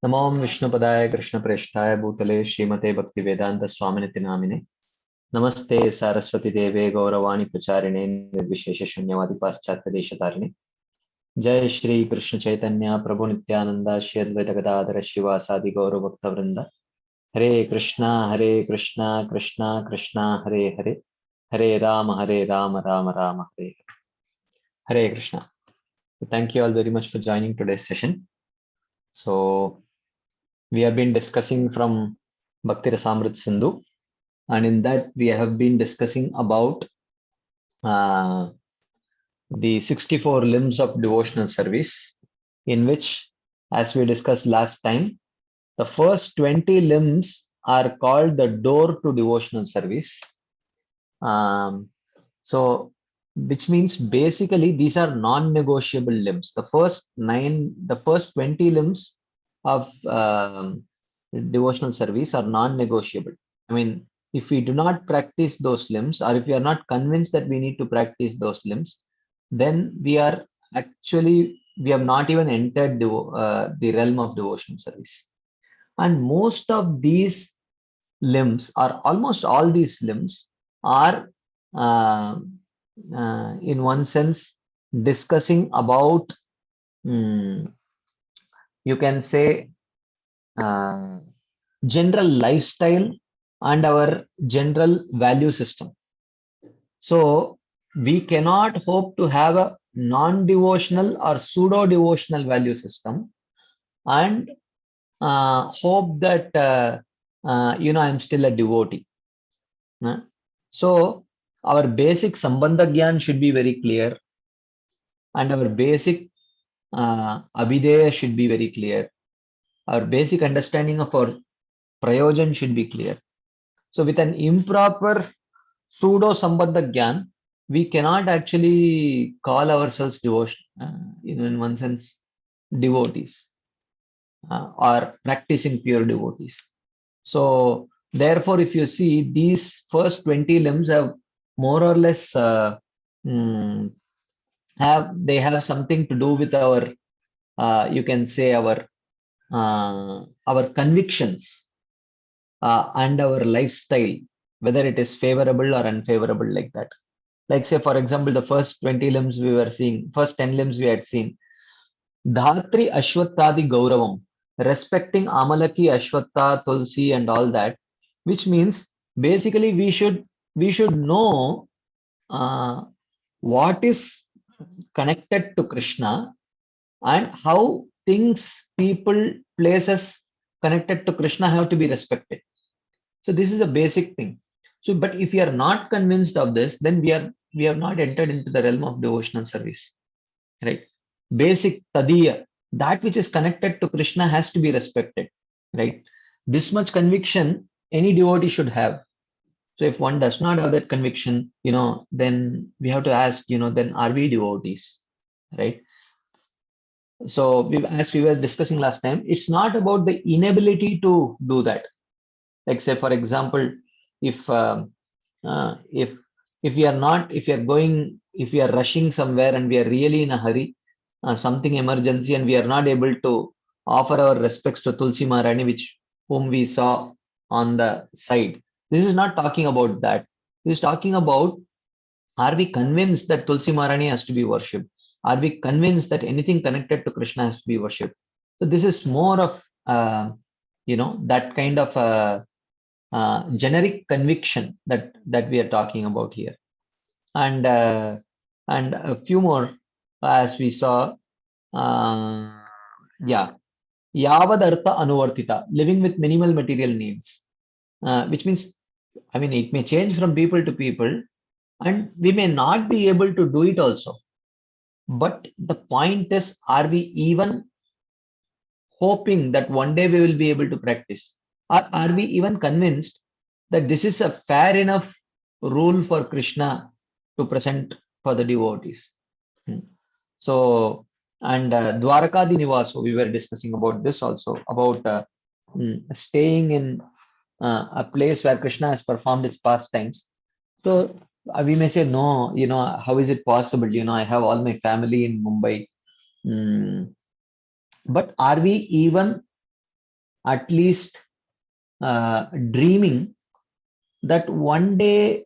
नमो विष्णुपदाय कृष्णप्रेष्ठाय भूतले श्रीमते भक्तिवेदांत स्वामिनिति नामिने नमस्ते सारस्वती देवे गौरवाणी प्रचारिणे निर्विशेष शून्यवादी पाश्चात्य देशतारिणे जय श्री कृष्ण चैतन्य प्रभु नित्यानंद श्री अद्वैत गदाधर शिवासादि गौर भक्त वृंद हरे कृष्णा कृष्णा कृष्णा हरे हरे हरे राम राम राम हरे Krishna. Thank you all very much for joining today's session. So we have been discussing from Bhakti Rasamrit Sindhu, and in that we have been discussing about the 64 limbs of devotional service, in which, as we discussed last time, the first 20 limbs are called the door to devotional service. Um, so, which means basically these are non-negotiable limbs. The first 20 limbs of devotional service are non-negotiable. I mean, if we do not practice those limbs, or if we are not convinced that we need to practice those limbs, then we have not even entered the realm of devotional service. And most of these limbs, or almost all these limbs, are uh, in one sense discussing about, you can say, uh, general lifestyle and our general value system. So we cannot hope to have a non-devotional or pseudo-devotional value system and hope that I'm still a devotee. So our basic sambandha gyan should be very clear, and our basic abhideya should be very clear. Our basic understanding of our prayojan should be clear. So with an improper pseudo sambandha gyan, we cannot actually call ourselves devotion, in one sense, devotees or practicing pure devotees. So therefore, if you see, these first 20 limbs have more or less have something to do with our, you can say, our convictions and our lifestyle, whether it is favorable or unfavorable, like that. Like, say, for example, the first 20 limbs we were seeing, first 10 limbs we had seen, Dhatri Ashwattadi Gauravam, respecting Amalaki, Ashwatta, Tulsi, and all that, which means basically we should know what is connected to Krishna and how things, people, places connected to Krishna have to be respected. So this is a basic thing. So, but if you are not convinced of this, then we have not entered into the realm of devotional service, right? Basic tadiya, that which is connected to Krishna has to be respected, right? This much conviction any devotee should have. So if one does not have that conviction, then we have to ask, then are we devotees, right? So as we were discussing last time, it's not about the inability to do that. Like, say, for example, if uh, if if we are rushing somewhere and we are really in a hurry, something emergency, and we are not able to offer our respects to Tulsi Maharani, whom we saw on the side. This is not talking about that. This is talking about, are we convinced that Tulsi Maharani has to be worshipped? Are we convinced that anything connected to Krishna has to be worshipped? So this is more of that kind of generic conviction that we are talking about here, and a few more, as we saw. Uh, yeah, Yavadartha Anuvartita, living with minimal material needs, which means, I mean, it may change from people to people, and we may not be able to do it also. But the point is, are we even hoping that one day we will be able to practice? Or are we even convinced that this is a fair enough rule for Krishna to present for the devotees? So, and Dwarakadi Nivaso, we were discussing about this also, about staying in a place where Krishna has performed his pastimes. So we may say, no, how is it possible? I have all my family in Mumbai. But are we even at least dreaming that one day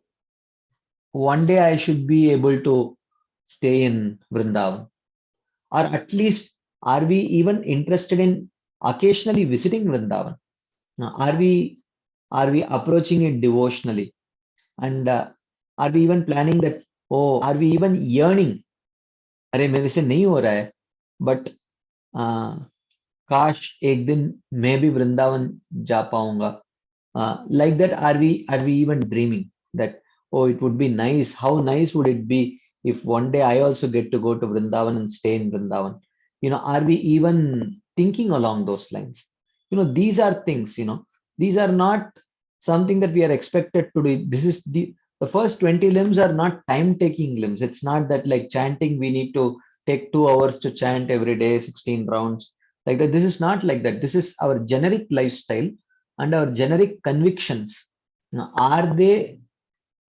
I should be able to stay in Vrindavan, or at least are we even interested in occasionally visiting Vrindavan? Are we approaching it devotionally, and are we even planning that? Oh, are we even yearning? अरे मेरे से नहीं हो रहा है, but काश एक दिन मैं भी वृंदावन जा पाऊंगा. Like that, are we even dreaming that, oh, it would be nice, how nice would it be if one day I also get to go to Vrindavan and stay in Vrindavan? Are we even thinking along those lines? These are things, these are not something that we are expected to do. This is the first 20 limbs are not time taking limbs. It's not that like chanting we need to take 2 hours to chant every day 16 rounds like that. This is not like that. This is our generic lifestyle and our generic convictions. Now, are they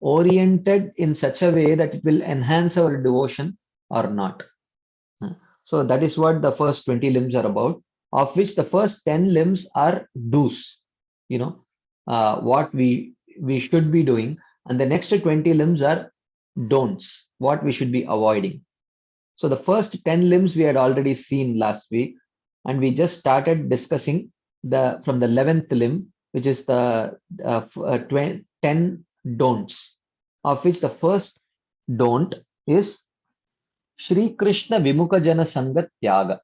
oriented in such a way that it will enhance our devotion or not? So that is what the first 20 limbs are about, of which the first 10 limbs are do's, what we should be doing, and the next 20 limbs are don'ts, what we should be avoiding. So the first 10 limbs we had already seen last week, and we just started discussing from the 11th limb, which is the 10 don'ts, of which the first don't is Shri Krishna Vimukha Jana Sangha Tyaga,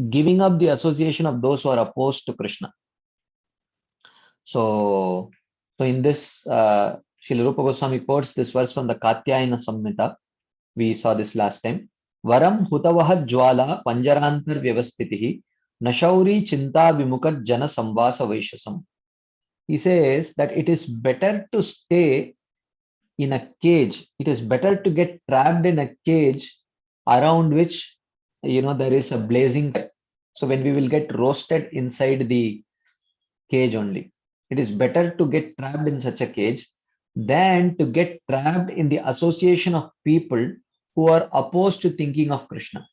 giving up the association of those who are opposed to Krishna. So in this, Srila Rupa Goswami quotes this verse from the Katyayana Samhita. We saw this last time. Varam hutavaha jwala panjarantar vyavastitihi nashauri chinta vimukha jana samvasa vaishasam. He says that it is better to stay in a cage. It is better to get trapped in a cage around which there is a blazing. So when we will get roasted inside the cage only, it is better to get trapped in such a cage than to get trapped in the association of people who are opposed to thinking of Krishna.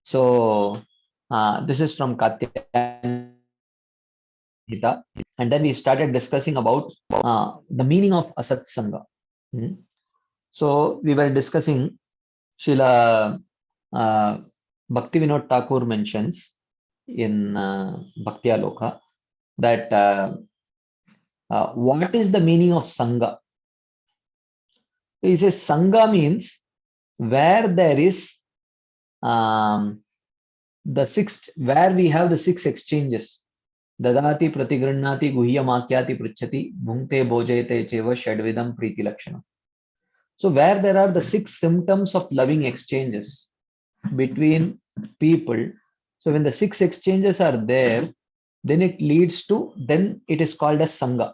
So this is from Katyayana. And then we started discussing about the meaning of Asat Sangha. So we were discussing, Srila Bhakti Vinod Thakur mentions in Bhakti Aloka that what is the meaning of Sangha? He says Sangha means where there is where we have the 6 exchanges. Dadati pratigranati guhyamakyati pruchati bhunkte bhojayate cheva shadvidam priti lakshana. So where there are the 6 symptoms of loving exchanges between people, so when the 6 exchanges are there, then it is called as Sangha.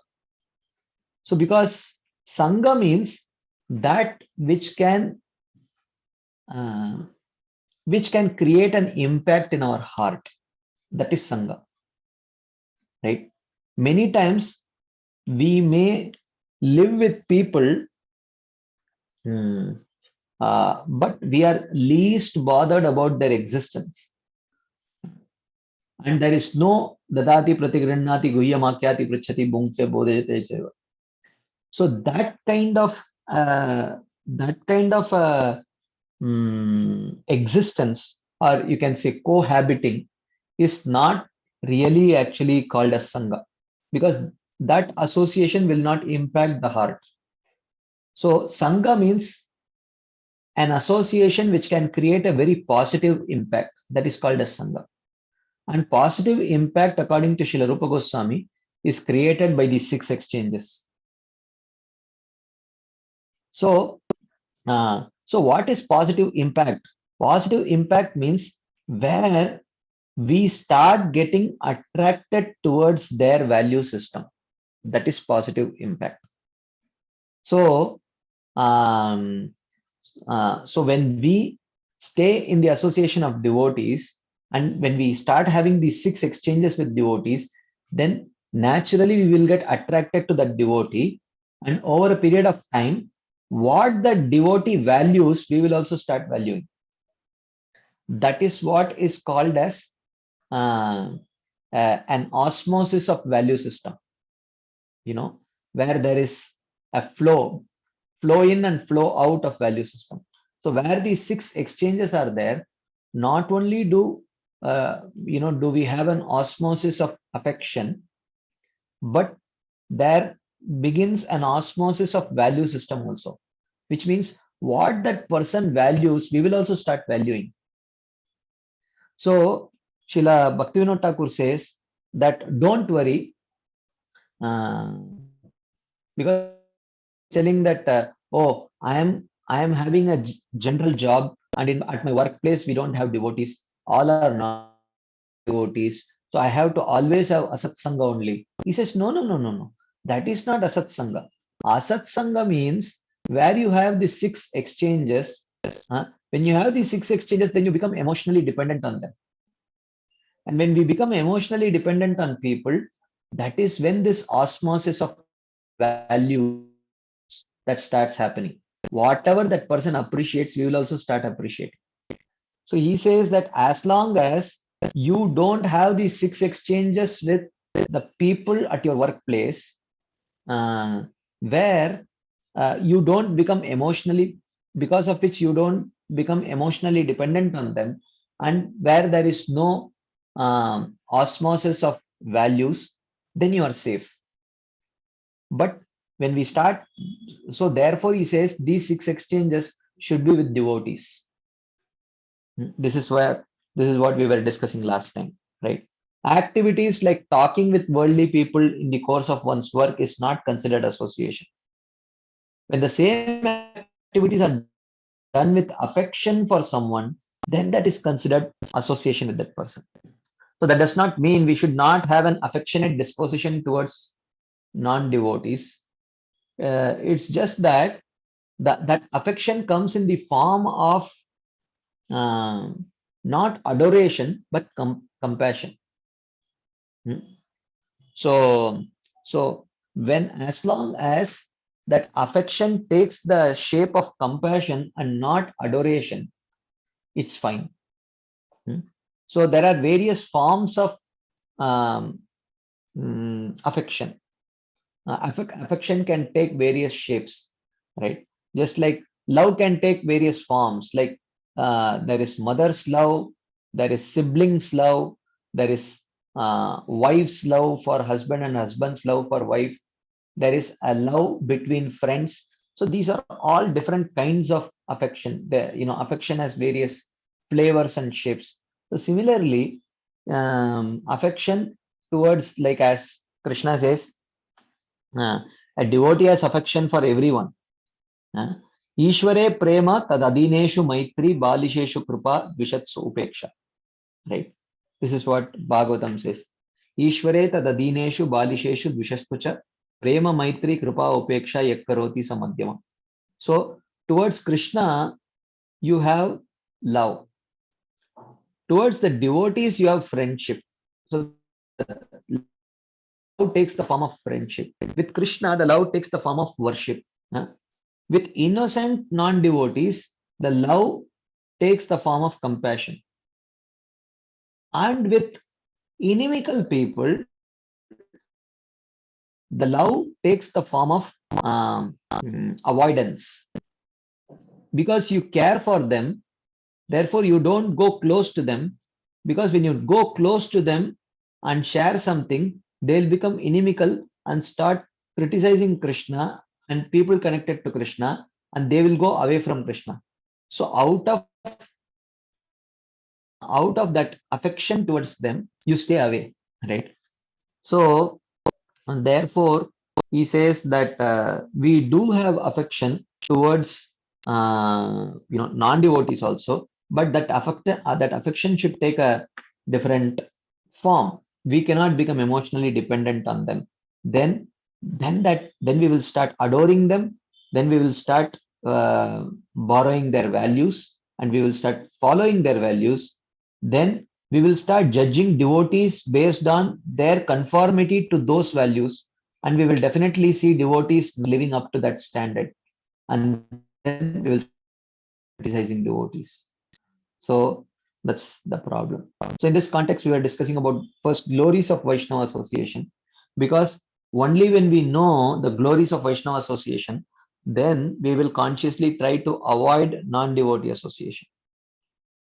So because Sangha means that which can create an impact in our heart, that is Sangha, right? Many times we may live with people, but we are least bothered about their existence. And there is no dadati pratigranati guhyamakyati pruchati bhunkte bodhayate cheva. So that kind of existence, or you can say cohabiting, is not really actually called as Sangha, because that association will not impact the heart. So Sangha means an association which can create a very positive impact, that is called as Sangha. And positive impact, according to Srila Rupa Goswami, is created by these 6 exchanges. So what is positive impact? Positive impact means where we start getting attracted towards their value system. That is positive impact. So, so when we stay in the association of devotees, and when we start having these 6 exchanges with devotees, then naturally we will get attracted to that devotee, and over a period of time, what the devotee values, we will also start valuing. That is what is called as uh, an osmosis of value system, where there is a flow in and flow out of value system. So where these 6 exchanges are there, not only do we have an osmosis of affection, but there begins an osmosis of value system also, which means what that person values, we will also start valuing. So Srila Bhaktivinoda Thakur says that don't worry, because telling that oh, I am having a general job, and at my workplace we don't have devotees, all are not devotees, so I have to always have asat sangha only. He says no, that is not asat sangha. Asat sangha means where you have the 6 exchanges. When you have these 6 exchanges, then you become emotionally dependent on them, and when we become emotionally dependent on people, that is when this osmosis of values that starts happening. Whatever that person appreciates, we will also start appreciating. So he says that as long as you don't have these 6 exchanges with the people at your workplace, where you don't become emotionally, because of which you don't become emotionally dependent on them, and where there is no osmosis of values, then you are safe. But when we start, so therefore he says these 6 exchanges should be with devotees. This is what we were discussing last time, right? Activities like talking with worldly people in the course of one's work is not considered association. When the same activities are done with affection for someone, then that is considered association with that person. So that does not mean we should not have an affectionate disposition towards non-devotees. It's just that that affection comes in the form of not adoration but compassion. So, when, as long as that affection takes the shape of compassion and not adoration, it's fine. So there are various forms of um, affection. Affection can take various shapes, right? Just like love can take various forms, like there is mother's love, there is siblings love, there is wife's love for husband and husband's love for wife, there is a love between friends. So these are all different kinds of affection. Affection has various flavors and shapes. So similarly, affection towards, like as Krishna says, a devotee has affection for everyone. Ishware prema tadadineshu maitri balisheshu kripa vishatsu upeksha. Right? This is what Bhagavatam says. Ishware tadadineshu balisheshu dvishastucha prema maitri kripa upeksha yakkaroti samadhyama. So towards Krishna, you have love. Towards the devotees, you have friendship. So love takes the form of friendship. With Krishna, the love takes the form of worship. With innocent non-devotees, the love takes the form of compassion. And with inimical people, the love takes the form of avoidance. Because you care for them, therefore you don't go close to them. Because when you go close to them and share something, they'll become inimical and start criticizing Krishna and people connected to Krishna, and they will go away from Krishna. So out of that affection towards them, you stay away, right? So, and therefore, he says that we do have affection towards non-devotees also, but that affection should take a different form. We cannot become emotionally dependent on them. Then we will start adoring them. Then we will start borrowing their values, and we will start following their values. Then we will start judging devotees based on their conformity to those values, and we will definitely see devotees living up to that standard, and then we will start criticizing devotees. So That's the problem. So in this context, we were discussing about first glories of Vaishnava association, because only when we know the glories of Vaishnava association, then we will consciously try to avoid non-devotee association,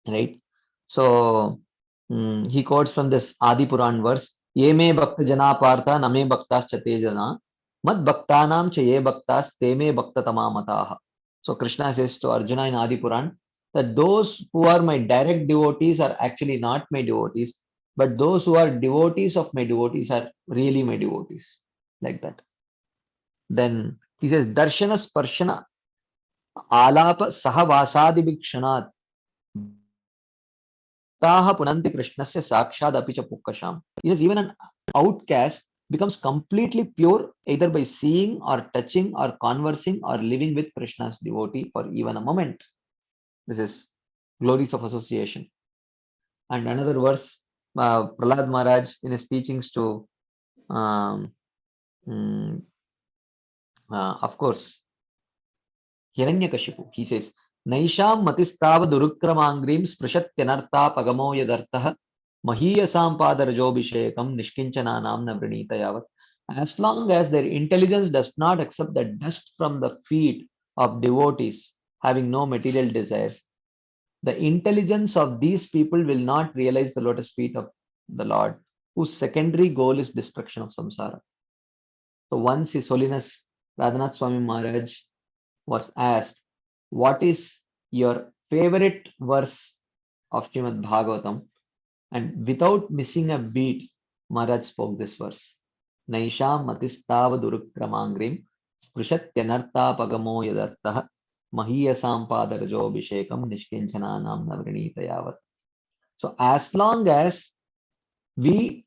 right? So he quotes from this Adi Puran verse, Ye me bhakta jana partha name bhaktas chate jana mad bhaktanam cha ye bhaktas te me bhakta tamamataha. So Krishna says to Arjuna in Adi Puran that those who are my direct devotees are actually not my devotees, but those who are devotees of my devotees are really my devotees. Like that. Then he says, Darshana Sparshana Alapa Sahavasadi Bhikshanat Taha Punanti Krishnasya Sakshad Apicha Pukkasham. He says, even an outcast becomes completely pure either by seeing or touching or conversing or living with Krishna's devotee for even a moment. This is glories of association. And another verse, Prahlad Maharaj in his teachings to, um, of course, Hiranyakashipu, he says, Naisham matistava durukramangrim sprishatyanartha pagamo yadartah mahiyasam padarajobhishekam nishkinchana namna vrinitayavat. As long as their intelligence does not accept the dust from the feet of devotees having no material desires, the intelligence of these people will not realize the lotus feet of the Lord, whose secondary goal is destruction of samsara. So once His Holiness Radhanath Swami Maharaj was asked, what is your favorite verse of Srimad Bhagavatam? And without missing a beat, Maharaj spoke this verse. Naisham matistava durukramangrim sprishatyanartha pagamo yadattah mahiyasam padarajo abhishekam nishkinchana namna vrinitayavat. So as long as the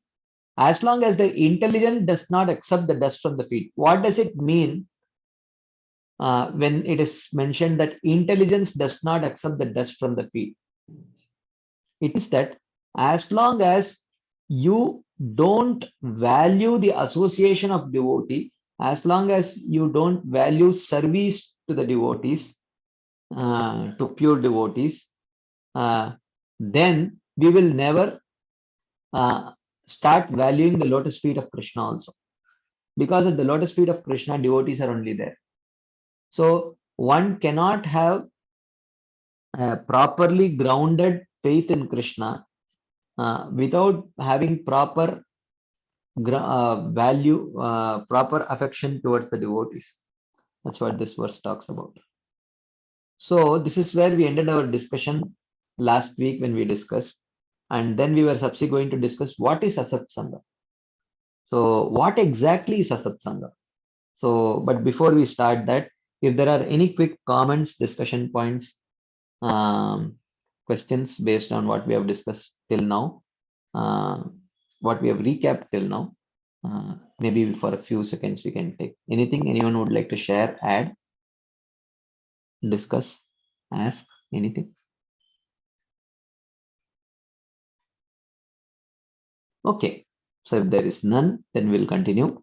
intelligence does not accept the dust from the feet, what does it mean when it is mentioned that intelligence does not accept the dust from the feet? It is that as long as you don't value the association of devotee, as long as you don't value service to the devotees, to pure devotees, then we will never start valuing the lotus feet of Krishna also. Because at the lotus feet of Krishna, devotees are only there. So one cannot have a properly grounded faith in Krishna without having proper value, proper affection towards the devotees. That's what this verse talks about. So this is where we ended our discussion last week when we discussed, and then we were subsequently going to discuss what is Asatsanga. So what exactly is Asatsanga? So, but before we start that, if there are any quick comments, discussion points, questions based on what we have discussed till now, what we have recapped till now, maybe for a few seconds we can take anything anyone would like to share, add, discuss, ask, anything. Okay, so if there is none, then we'll continue.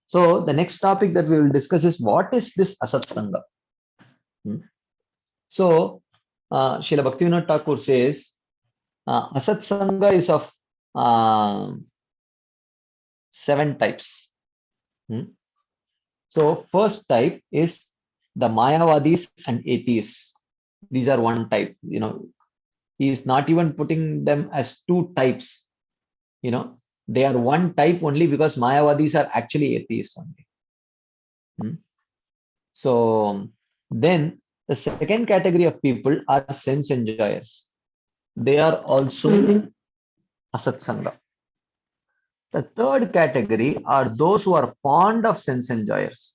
So the next topic that we will discuss is what is this Asatsanga? So Srila Bhaktivinoda Thakur says Asatsanga is of 7 types. So first type is the Mayavadis and atheists. These are one type. He is not even putting them as 2 types. They are one type only because Mayavadis are actually atheists only. So then the second category of people are sense enjoyers. They are also Asatsanga. The third category are those who are fond of sense enjoyers.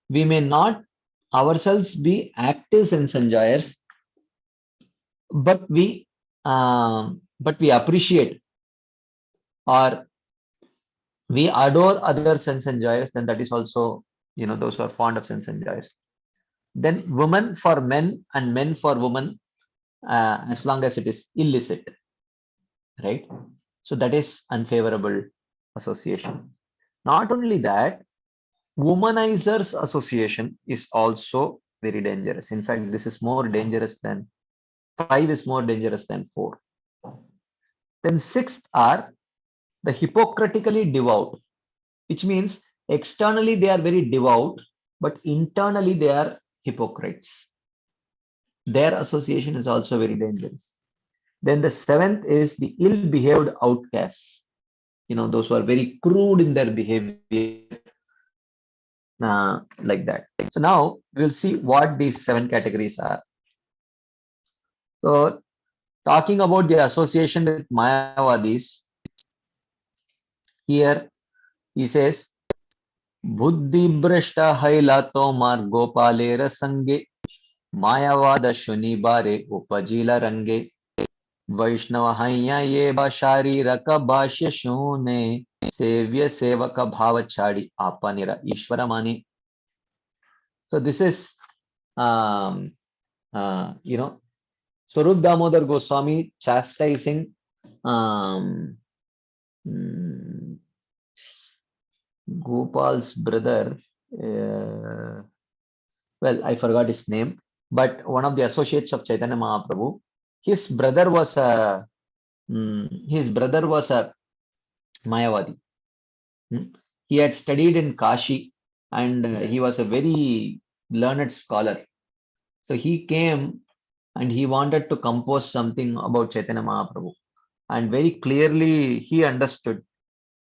We may not ourselves be active sense enjoyers, but we appreciate or we adore other sense enjoyers. Then that is also, those who are fond of sense enjoyers. Then women for men and men for women, as long as it is illicit, right? So that is unfavorable association. Not only that, womanizers association is also very dangerous. In fact, this is more dangerous than 5 is more dangerous than 4. Then sixth are the hypocritically devout, which means externally they are very devout, but internally they are hypocrites. Their association is also very dangerous. Then the seventh is the ill-behaved outcasts. Those who are very crude in their behavior, like that. So now we'll see what these 7 categories are. So talking about the association with Mayavadis, here he says, Buddhi Brashta Haila Tomar Gopalera Sange Mayavada Shunibare Upajila Range Vaishnava Hanya Yeba Shariraka Bhashya Shune Sevya Sevaka Bhavachadi Apanira Ishwaramani. So this is Swarup Damodar Goswami chastising Gopal's brother. Well, I forgot his name, but one of the associates of Chaitanya Mahaprabhu. His brother was a Mayavadi. He had studied in Kashi, and he was a very learned scholar. So he came and he wanted to compose something about Chaitanya Mahaprabhu, and very clearly he understood.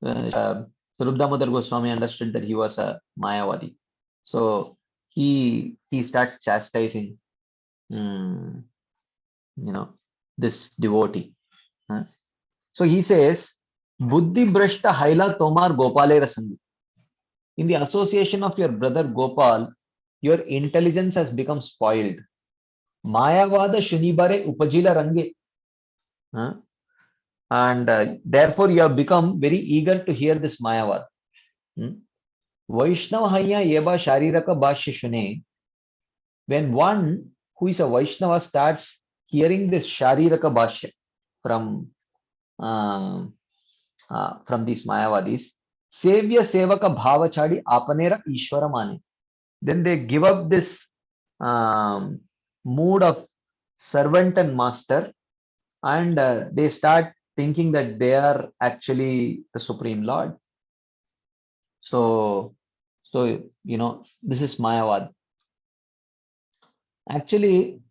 Swarup Damodar Goswami understood that he was a Mayavadi. So he starts chastising this devotee. So he says, Buddhi Brashta Haila Tomar Gopalera Sangi. In the association of your brother Gopal, your intelligence has become spoiled. Mayavada Shunibare Upajila Range. And therefore you have become very eager to hear this Mayavad. Vaishnava Hanya Yeba Shariraka Bhashya Shune. When one who is a Vaishnava starts hearing this Shariraka Bhashya from these Mayavadis, Sevya Sevaka Bhavachadi Apanera Ishwaramani. Then they give up this mood of servant and master, and they start thinking that they are actually the Supreme Lord. So this is Mayavad. Actually,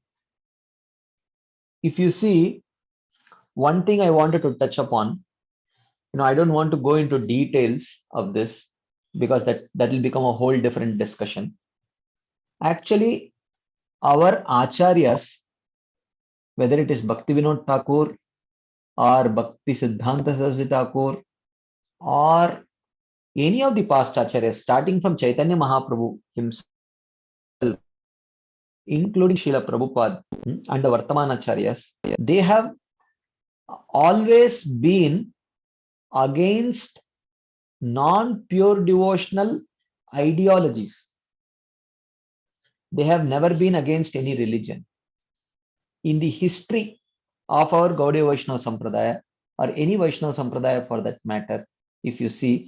if you see, one thing I wanted to touch upon, I don't want to go into details of this because that will become a whole different discussion. Actually, our acharyas, whether it is Bhaktivinoda Thakur or Bhakti Siddhanta Saraswati Thakur or any of the past acharyas, starting from Chaitanya Mahaprabhu himself, including Srila Prabhupada and the Vartaman acharyas, they have always been against non-pure devotional ideologies. They have never been against any religion. In the history of our Gaudiya Vaishnava Sampradaya, or any Vaishnava Sampradaya for that matter, if you see,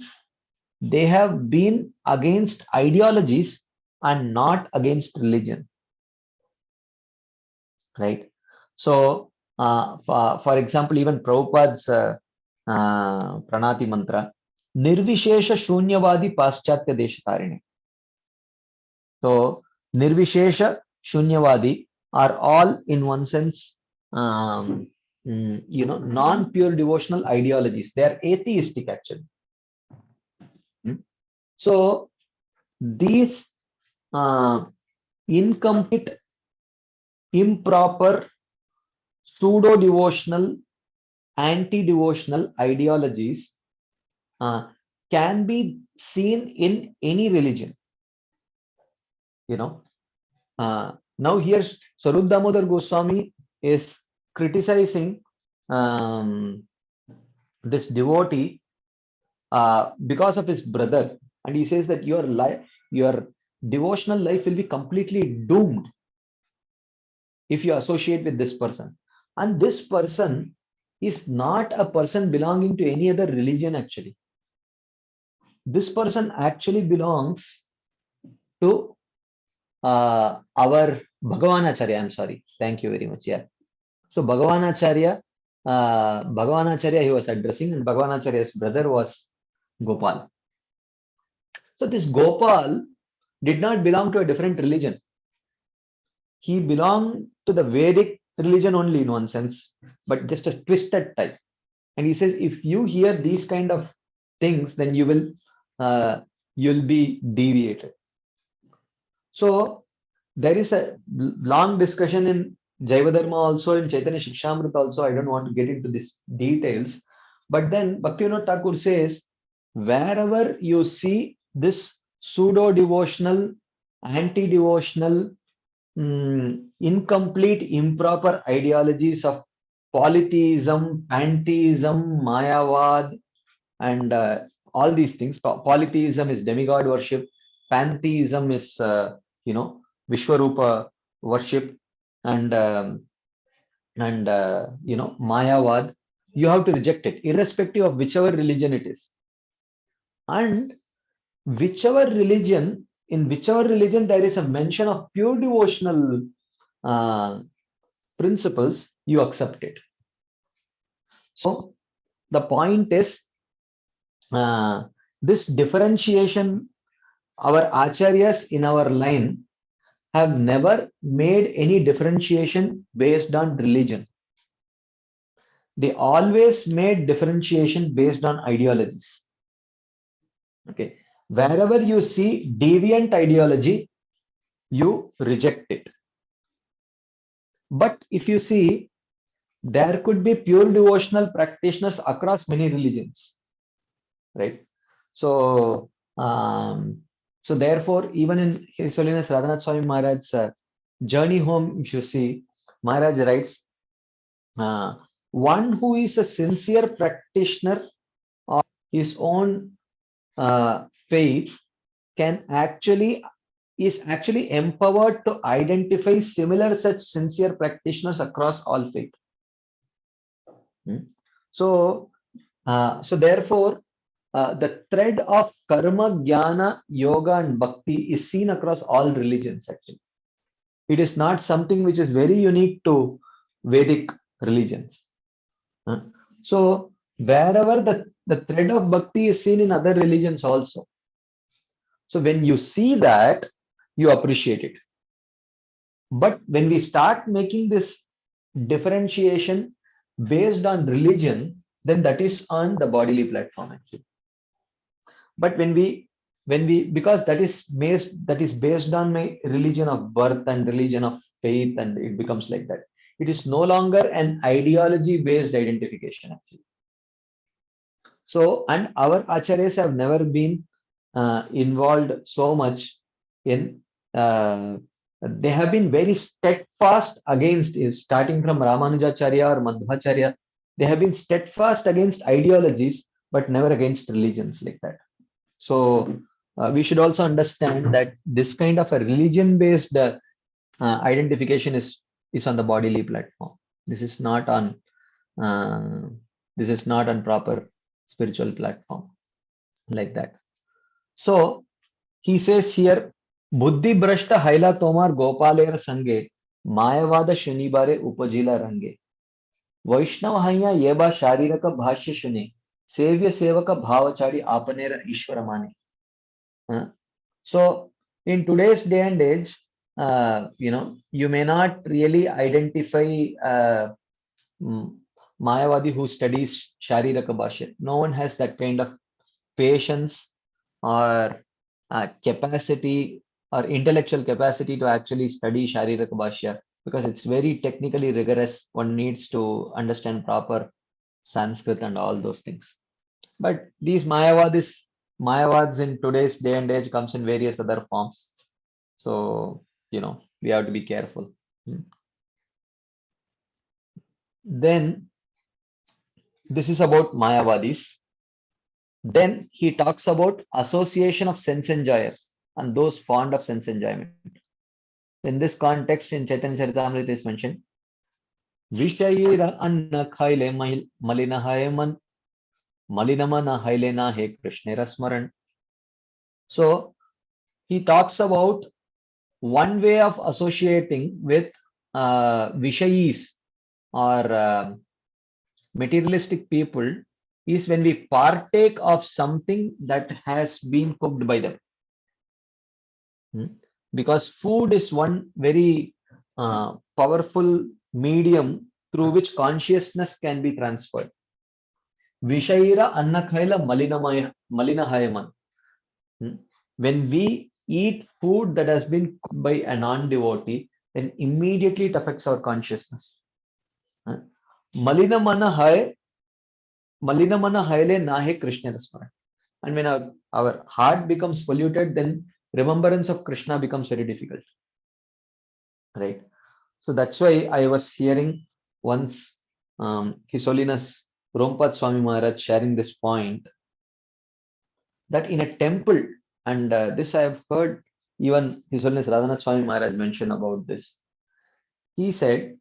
they have been against ideologies and not against religion. Right? So, for example, even Prabhupada's Pranati Mantra, Nirvishesha Shunyavadi Paschatya Deshatarine. So, Nirvishesha Shunyavadi are all, in one sense, non-pure devotional ideologies. They are atheistic, actually. So, these incomplete, improper, pseudo-devotional, anti-devotional ideologies can be seen in any religion. Now here Swarup Damodar Goswami is criticizing this devotee because of his brother, and he says that your devotional life will be completely doomed if you associate with this person. And this person is not a person belonging to any other religion, actually. This person actually belongs to our Bhagavan Acharya. I'm sorry. Thank you very much. Yeah. So Bhagavan Acharya he was addressing, and Bhagavan Acharya's brother was Gopal. So this Gopal did not belong to a different religion. He belonged to the Vedic religion only in one sense, but just a twisted type. And he says, if you hear these kind of things, then you'll be deviated. So there is a long discussion in Jaivadharma also, in Chaitanya Shikshamrita also. I don't want to get into these details. But then Bhaktivinoda Thakur says, wherever you see this pseudo-devotional, anti-devotional, incomplete, improper ideologies of polytheism, pantheism, Mayavad, and all these things. Polytheism is demigod worship, pantheism is, Vishwarupa worship, and Mayavad. You have to reject it, irrespective of whichever religion it is. And in whichever religion there is a mention of pure devotional principles, you accept it. So the point is, this differentiation, our acharyas in our line have never made any differentiation based on religion. They always made differentiation based on ideologies. Okay, wherever you see deviant ideology, you reject it. But if you see, there could be pure devotional practitioners across many religions, right? So, so therefore, even in His Holiness Radhanath Swami Maharaj's journey home, if you see, Maharaj writes, one who is a sincere practitioner of his own faith is actually empowered to identify similar such sincere practitioners across all faith. So therefore, the thread of karma, jnana, yoga, and bhakti is seen across all religions. Actually, it is not something which is very unique to Vedic religions. So wherever the thread of bhakti is seen in other religions also. So when you see that, you appreciate it. But when we start making this differentiation based on religion, then that is on the bodily platform actually. But when we because that is based on my religion of birth and religion of faith, and it becomes like that. It is no longer an ideology based identification actually. So, and our acharyas have never been involved so much in they have been very steadfast against, starting from Ramanujacharya or Madhvacharya, they have been steadfast against ideologies, but never against religions like that. So we should also understand that this kind of a religion-based identification is on the bodily platform. This is not on proper spiritual platform like that. So he says here, Buddhi Brashta Haila Tomar Gopalera Sange Mayavada Shunibare Upajila Range Vaishnava Hanya Yeba Shariraka Bhashya Shune Sevya Sevaka Bhavachari Apanera Ishwaramane. So in today's day and age, you may not really identify Mayavadi who studies Shariraka Bhashya. No one has that kind of patience or capacity or intellectual capacity to actually study Shariraka Bhashya, because it's very technically rigorous. One needs to understand proper Sanskrit and all those things. But these Mayavads in today's day and age comes in various other forms. So, we have to be careful. Then this is about Mayavadis. Then he talks about association of sense enjoyers and those fond of sense enjoyment. In this context, in Chaitanya Charitamrita is mentioned, Vishayira anna khaile malina haeman malinamana hailena he Krishnera smaran. So he talks about one way of associating with Vishayis, or materialistic people is when we partake of something that has been cooked by them. Because food is one very powerful medium through which consciousness can be transferred. Vishaira annakhaila malinahayaman. When we eat food that has been cooked by a non-devotee, then immediately it affects our consciousness. Malinamana haile nahe Krishna Rasmara. And when our heart becomes polluted, then remembrance of Krishna becomes very difficult. Right? So that's why I was hearing once His Holiness Rompad Swami Maharaj sharing this point, that in a temple, and this I have heard even His Holiness Radhanath Swami Maharaj mention about this. He said,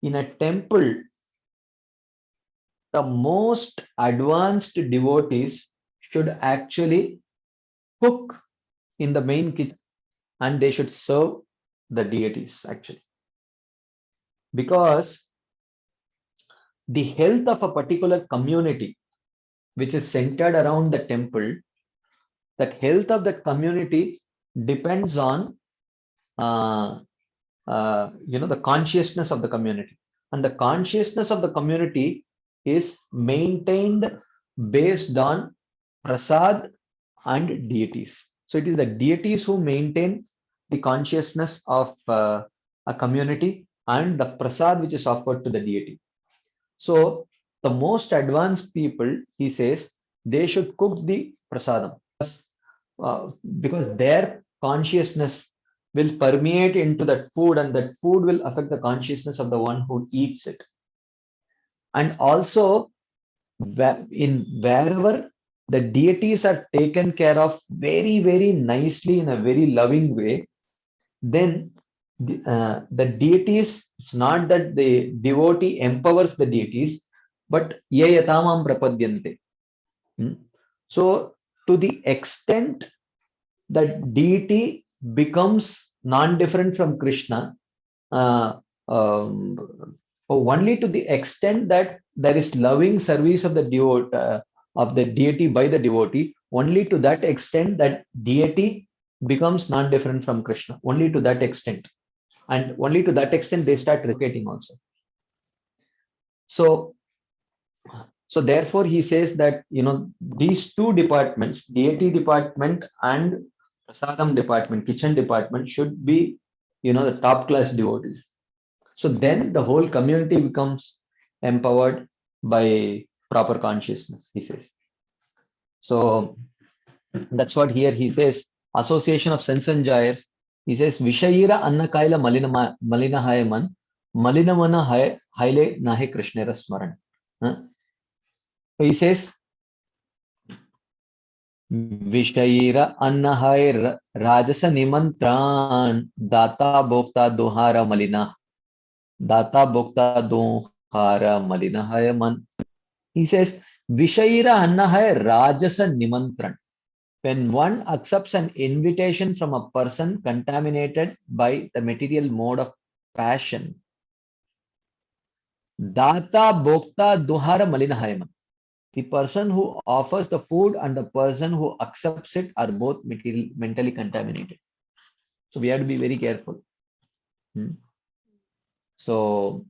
in a temple, the most advanced devotees should actually cook in the main kitchen and they should serve the deities actually. Because the health of a particular community which is centered around the temple, that health of that community depends on the consciousness of the community, and the consciousness of the community is maintained based on prasad and deities. So it is the deities who maintain the consciousness of a community and the prasad which is offered to the deity. So the most advanced people, he says, they should cook the prasadam because their consciousness will permeate into that food, and that food will affect the consciousness of the one who eats it. And also, wherever the deities are taken care of very, very nicely in a very loving way, then the deities, it's not that the devotee empowers the deities, but ye yatamam prapadyante. So to the extent that deity becomes non-different from Krishna, only to the extent that there is loving service of the deity by the devotee, only to that extent that deity becomes non-different from Krishna. Only to that extent, and only to that extent they start replicating also. So therefore he says that these two departments, deity department and prasadam department, kitchen department, should be the top class devotees. So then the whole community becomes empowered by proper consciousness, he says. So that's what here he says, association of sense enjoyers. He says, Vishaira annakaila malina hayaman, malinamana haile nahe Krishnera smaran. So he says, Vishaira annahai rajasa nimantran data bhokta dohara malina. Data bhokta dohara malina hayaman. He says, Vishaira annahai rajasa nimantran. When one accepts an invitation from a person contaminated by the material mode of passion, data bhokta duhara malinahayaman. The person who offers the food and the person who accepts it are both mentally contaminated. So we have to be very careful. So,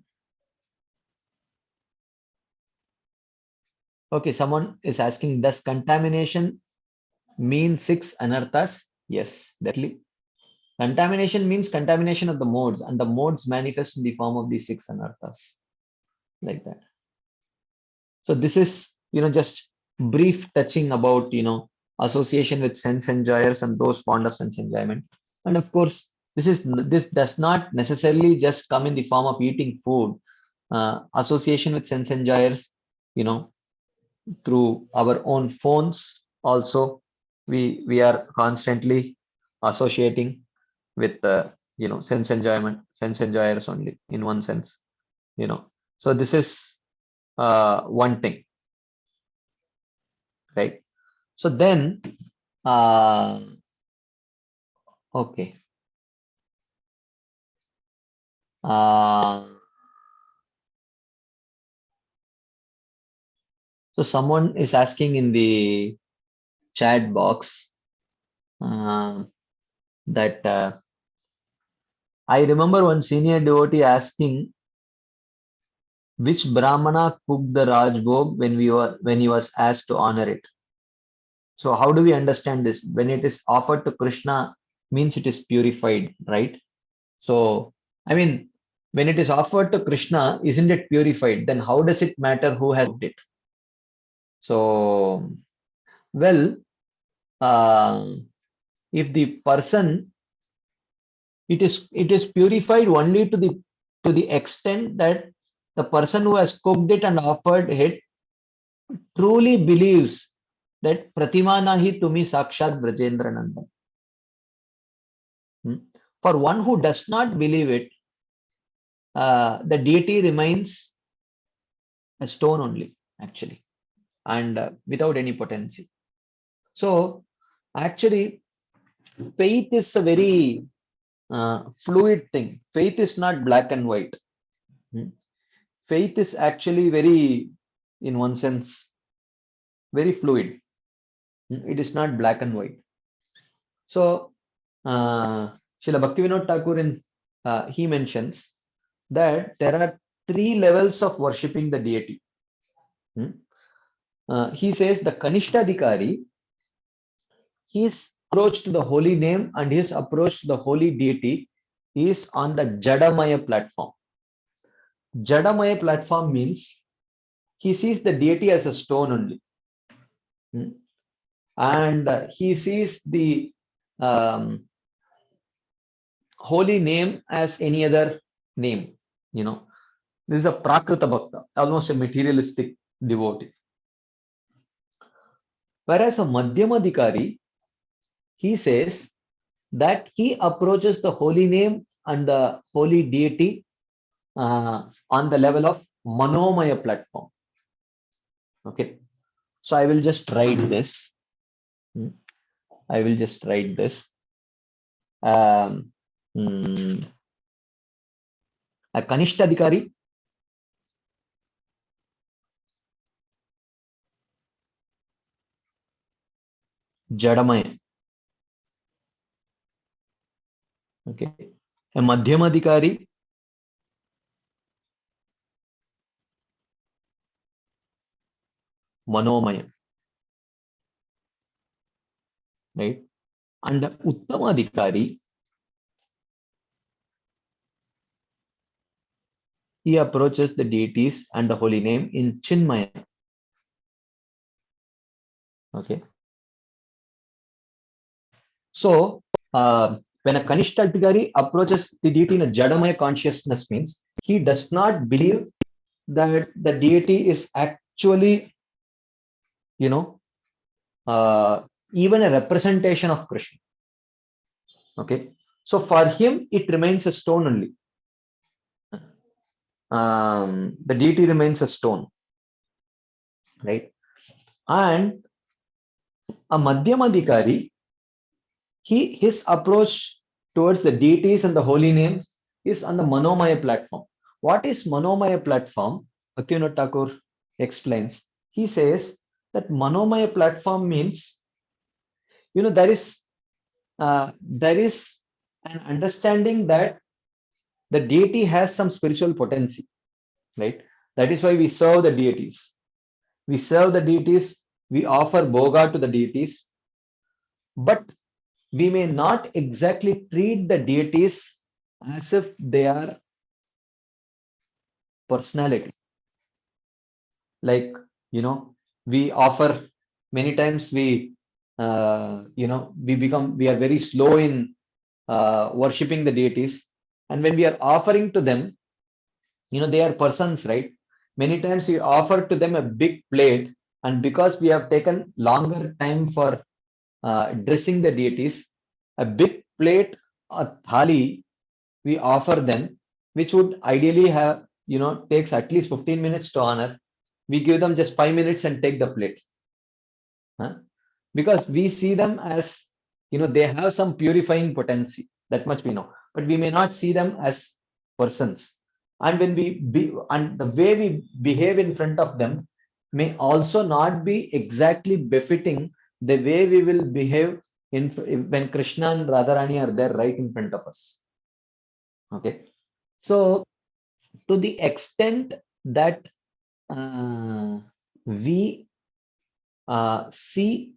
okay, someone is asking, does contamination mean 6 anarthas? Yes, definitely. Contamination means contamination of the modes, and the modes manifest in the form of these 6 anarthas, like that. So this is, just brief touching about, association with sense enjoyers and those fond of sense enjoyment. And of course, this does not necessarily just come in the form of eating food. Association with sense enjoyers, through our own phones also, we are constantly associating with sense enjoyers only, in one sense. So this is one thing, right? So then okay, So someone is asking in the chat box that I remember one senior devotee asking which Brahmana cooked the Rajbhog when he was asked to honor it. So how do we understand this? When it is offered to Krishna, means it is purified, right? So I mean, when it is offered to Krishna, isn't it purified? Then how does it matter who has cooked it? So well, uh, if the person, it is purified only to the extent that the person who has cooked it and offered it truly believes that Pratima nahi tumi sakshat Brajendra Nandan. For one who does not believe it, the deity remains a stone only, actually, and without any potency. So, actually, faith is a very fluid thing. Faith is not black and white. Faith is actually very, in one sense, very fluid. It is not black and white. So, Srila Bhaktivinoda Thakur he mentions that there are three levels of worshipping the deity. He says the Kanishtadhikari, his approach to the holy name and his approach to the holy deity is on the Jadamaya platform. Jadamaya platform means he sees the deity as a stone only. And he sees the holy name as any other name. This is a Prakrita Bhakta, almost a materialistic devotee. Whereas a Madhyamadhikari, he says that he approaches the holy name and the holy deity on the level of Manomaya platform. Okay, so I will just write this. I will just write this. A Kanishtadhikari Jadamaya. Okay, a Madhyamadhikari Manomaya. Right? And the Uttamadhikari, he approaches the deities and the holy name in Chinmaya. Okay. So, when a Kanishtadhikari approaches the deity in a Jadamaya consciousness, means he does not believe that the deity is actually, even a representation of Krishna. Okay. So, for him, it remains a stone only. The deity remains a stone. Right. And a Madhyamadhikari, his approach towards the deities and the holy names is on the Manomaya platform. What is Manomaya platform? Bhaktivinoda Thakur explains. He says that Manomaya platform means, there is an understanding that the deity has some spiritual potency, right? That is why we serve the deities. We serve the deities, we offer bhoga to the deities, but we may not exactly treat the deities as if they are personality. Like, we offer many times we are very slow in worshipping the deities. And when we are offering to them, they are persons, right? Many times we offer to them a big plate, and because we have taken longer time for dressing the deities, a big plate, a thali, we offer them, which would ideally have, takes at least 15 minutes to honor. We give them just 5 minutes and take the plate. Because we see them as, they have some purifying potency. That much we know. But we may not see them as persons. And when and the way we behave in front of them may also not be exactly befitting the way we will behave when Krishna and Radharani are there right in front of us. Okay. So to the extent that we see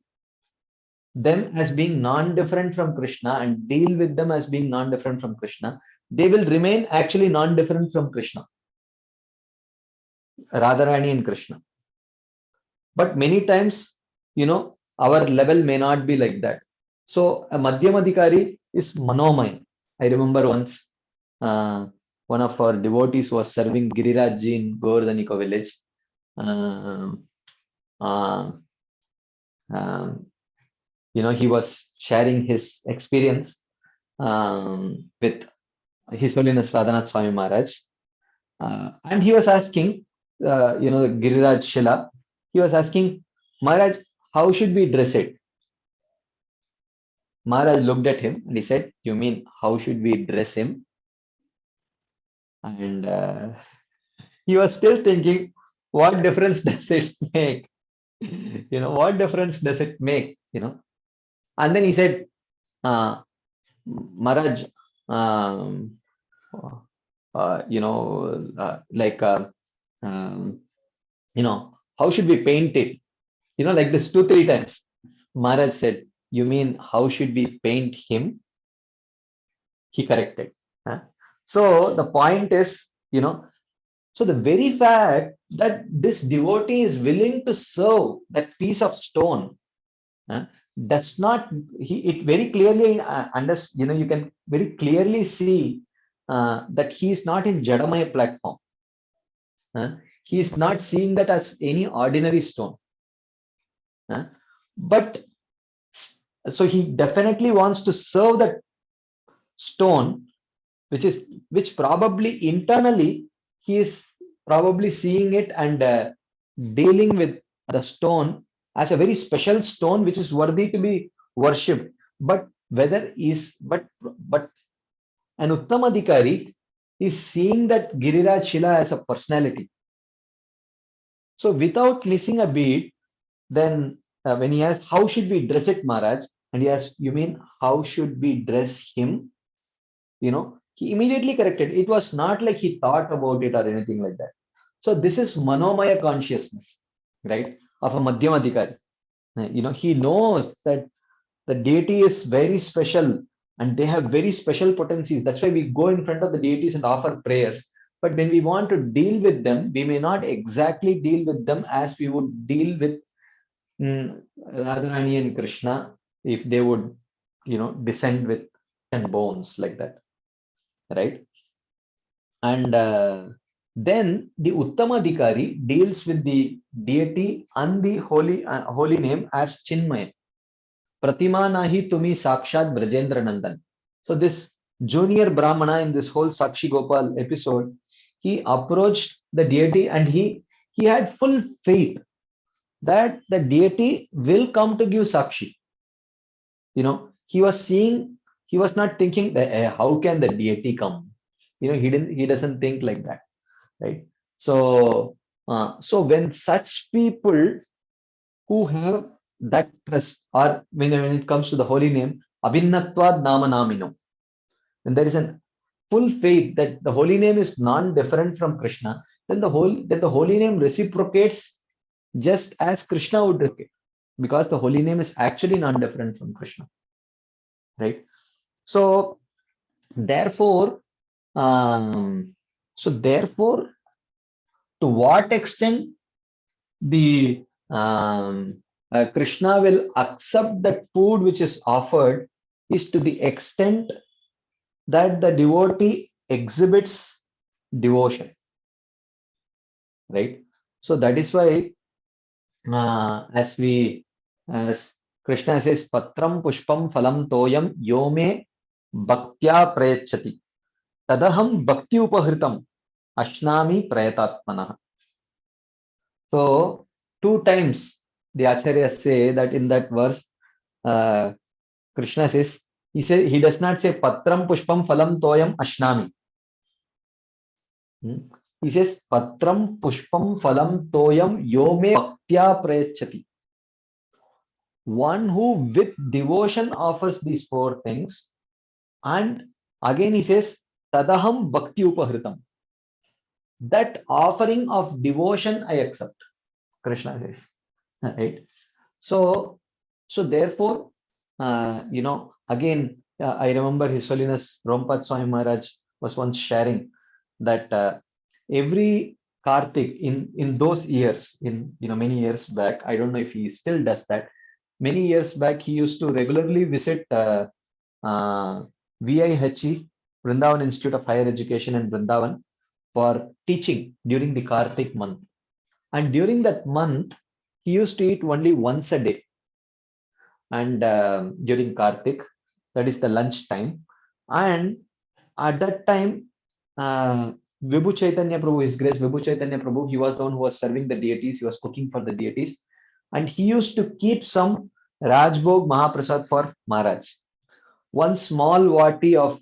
them as being non-different from Krishna and deal with them as being non-different from Krishna, they will remain actually non-different from Krishna, Radharani and Krishna. But many times, our level may not be like that. So a Madhyamadhikari is Manomaya. I remember once one of our devotees was serving Girirajji in Govardhaniko village. Uh, he was sharing his experience with His Holiness Radhanath Swami Maharaj. And he was asking, Giriraj Shila, he was asking, Maharaj, how should we dress it? Maharaj looked at him and he said, you mean, how should we dress him? And he was still thinking, what difference does it make? What difference does it make? And then he said, Maharaj, um, like, how should we paint it? Like this 2, 3 times. Maharaj said, you mean, how should we paint him? He corrected. So the point is, so the very fact that this devotee is willing to serve that piece of stone does not, it very clearly you can very clearly see that he is not in Jadamaya platform. He is not seeing that as any ordinary stone. But so he definitely wants to serve that stone, which probably internally he is probably seeing it and dealing with the stone as a very special stone which is worthy to be worshipped. But an Uttamadhikari is seeing that Giriraj Shila as a personality. So without missing a beat, then when he asks, how should we dress it, Maharaj? And he asks, you mean, how should we dress him? He immediately corrected. It was not like he thought about it or anything like that. So this is Manomaya consciousness, right, of a Madhyamadhikari. He knows that the deity is very special and they have very special potencies. That's why we go in front of the deities and offer prayers. But when we want to deal with them, we may not exactly deal with them as we would deal with Radharani and Krishna if they would, descend with and bones like that, right? And then the Uttamadhikari deals with the deity and the holy name as Chinmaya. Pratima nahi tumi sakshat Brajendra Nandan. So this junior Brahmana in this whole Sakshi Gopal episode, he approached the deity and he had full faith that the deity will come to give Sakshi. He was not thinking that, how can the deity come? He doesn't think like that, right? So when such people who have that trust, or when it comes to the holy name, Abhinnatvad Nama Namino, and there is a full faith that the holy name is non-different from Krishna, then the holy name reciprocates just as Krishna would reciprocate, because the holy name is actually non-different from Krishna, right? So therefore, to what extent the Krishna will accept that food which is offered is to the extent that the devotee exhibits devotion, right? So that is why, as Krishna says, Patram Pushpam Phalam Toyam Yome Bhaktya Prayachati Tadaham Bhakti Upahritam Ashnami Prayatatmanah. So 2 times the Acharyas say that in that verse, Krishna says, he does not say Patram Pushpam Phalam Toyam Ashnami. He says, Patram Pushpam Phalam Toyam Yome Bhaktya Prayachati. One who with devotion offers these four things. And again he says, Tadaham Bhakti Upahritam. That offering of devotion I accept. Krishna says. Right? So therefore, again, I remember His Holiness Rompat Swami Maharaj was once sharing that every Kartik in those years, in many years back, I don't know if he still does that. Many years back, he used to regularly visit VIHE, Vrindavan Institute of Higher Education in Vrindavan, for teaching during the Kartik month. And during that month, he used to eat only once a day. And during Kartik, that is the lunch time. And at that time, Vibhu Chaitanya Prabhu, His Grace Vibhu Chaitanya Prabhu, he was the one who was serving the deities, he was cooking for the deities. And he used to keep some Rajbhog Mahaprasad for Maharaj. One small wati of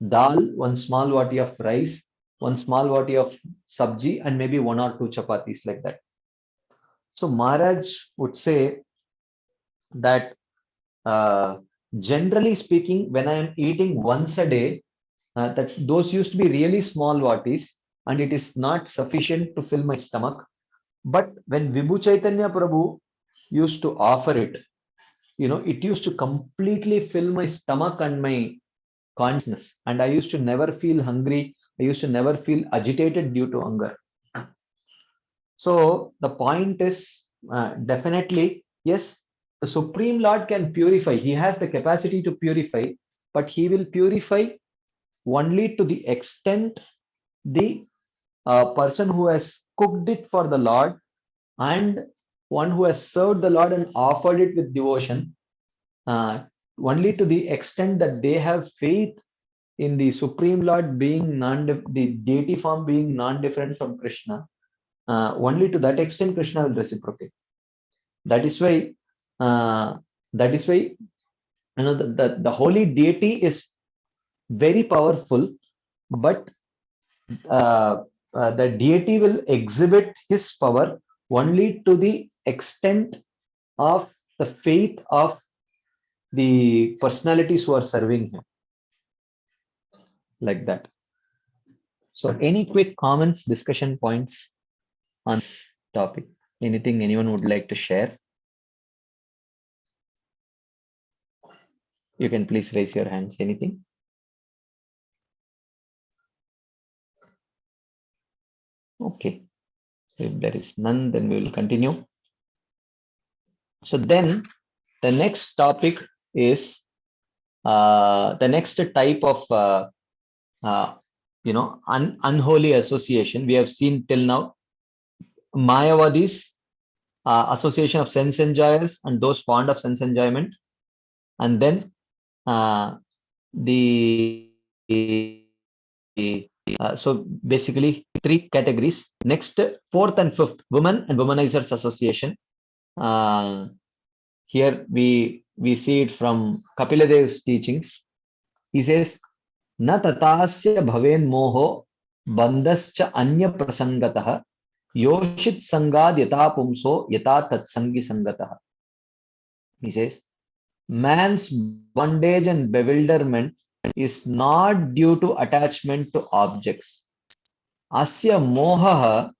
dal, one small wati of rice, one small wati of sabji, and maybe one or two chapatis like that. So Maharaj would say that generally speaking, when I am eating once a day, that those used to be really small watis, and it is not sufficient to fill my stomach. But when Vibhu Chaitanya Prabhu used to offer it, it used to completely fill my stomach and my consciousness, and I used to never feel hungry. I used to never feel agitated due to hunger. So the point is, definitely, yes, the Supreme Lord can purify. He has the capacity to purify, but he will purify only to the extent the person who has cooked it for the Lord and one who has served the Lord and offered it with devotion, only to the extent that they have faith in the Supreme Lord being the deity form being non-different from Krishna. Only to that extent Krishna will reciprocate. That is why the holy deity is very powerful, but the deity will exhibit his power only to the extent of the faith of the personalities who are serving him, like that. So any quick comments, discussion points on this topic? Anything anyone would like to share? You can please raise your hands. Anything? Okay. If there is none, then we will continue. So then the next topic is the next type of unholy association. We have seen till now Mayavadis, association of sense enjoyers and those fond of sense enjoyment, and then the so basically three categories. Next, fourth and fifth, women and womanizers association. Here we see it from Kapila Dev's teachings. He says, "Na tatasya bhaven moho bandascha anya prasangatah yoshit sangad yata pumso yata tatsangi sangatah." He says, man's bondage and bewilderment is not due to attachment to objects. Asya moha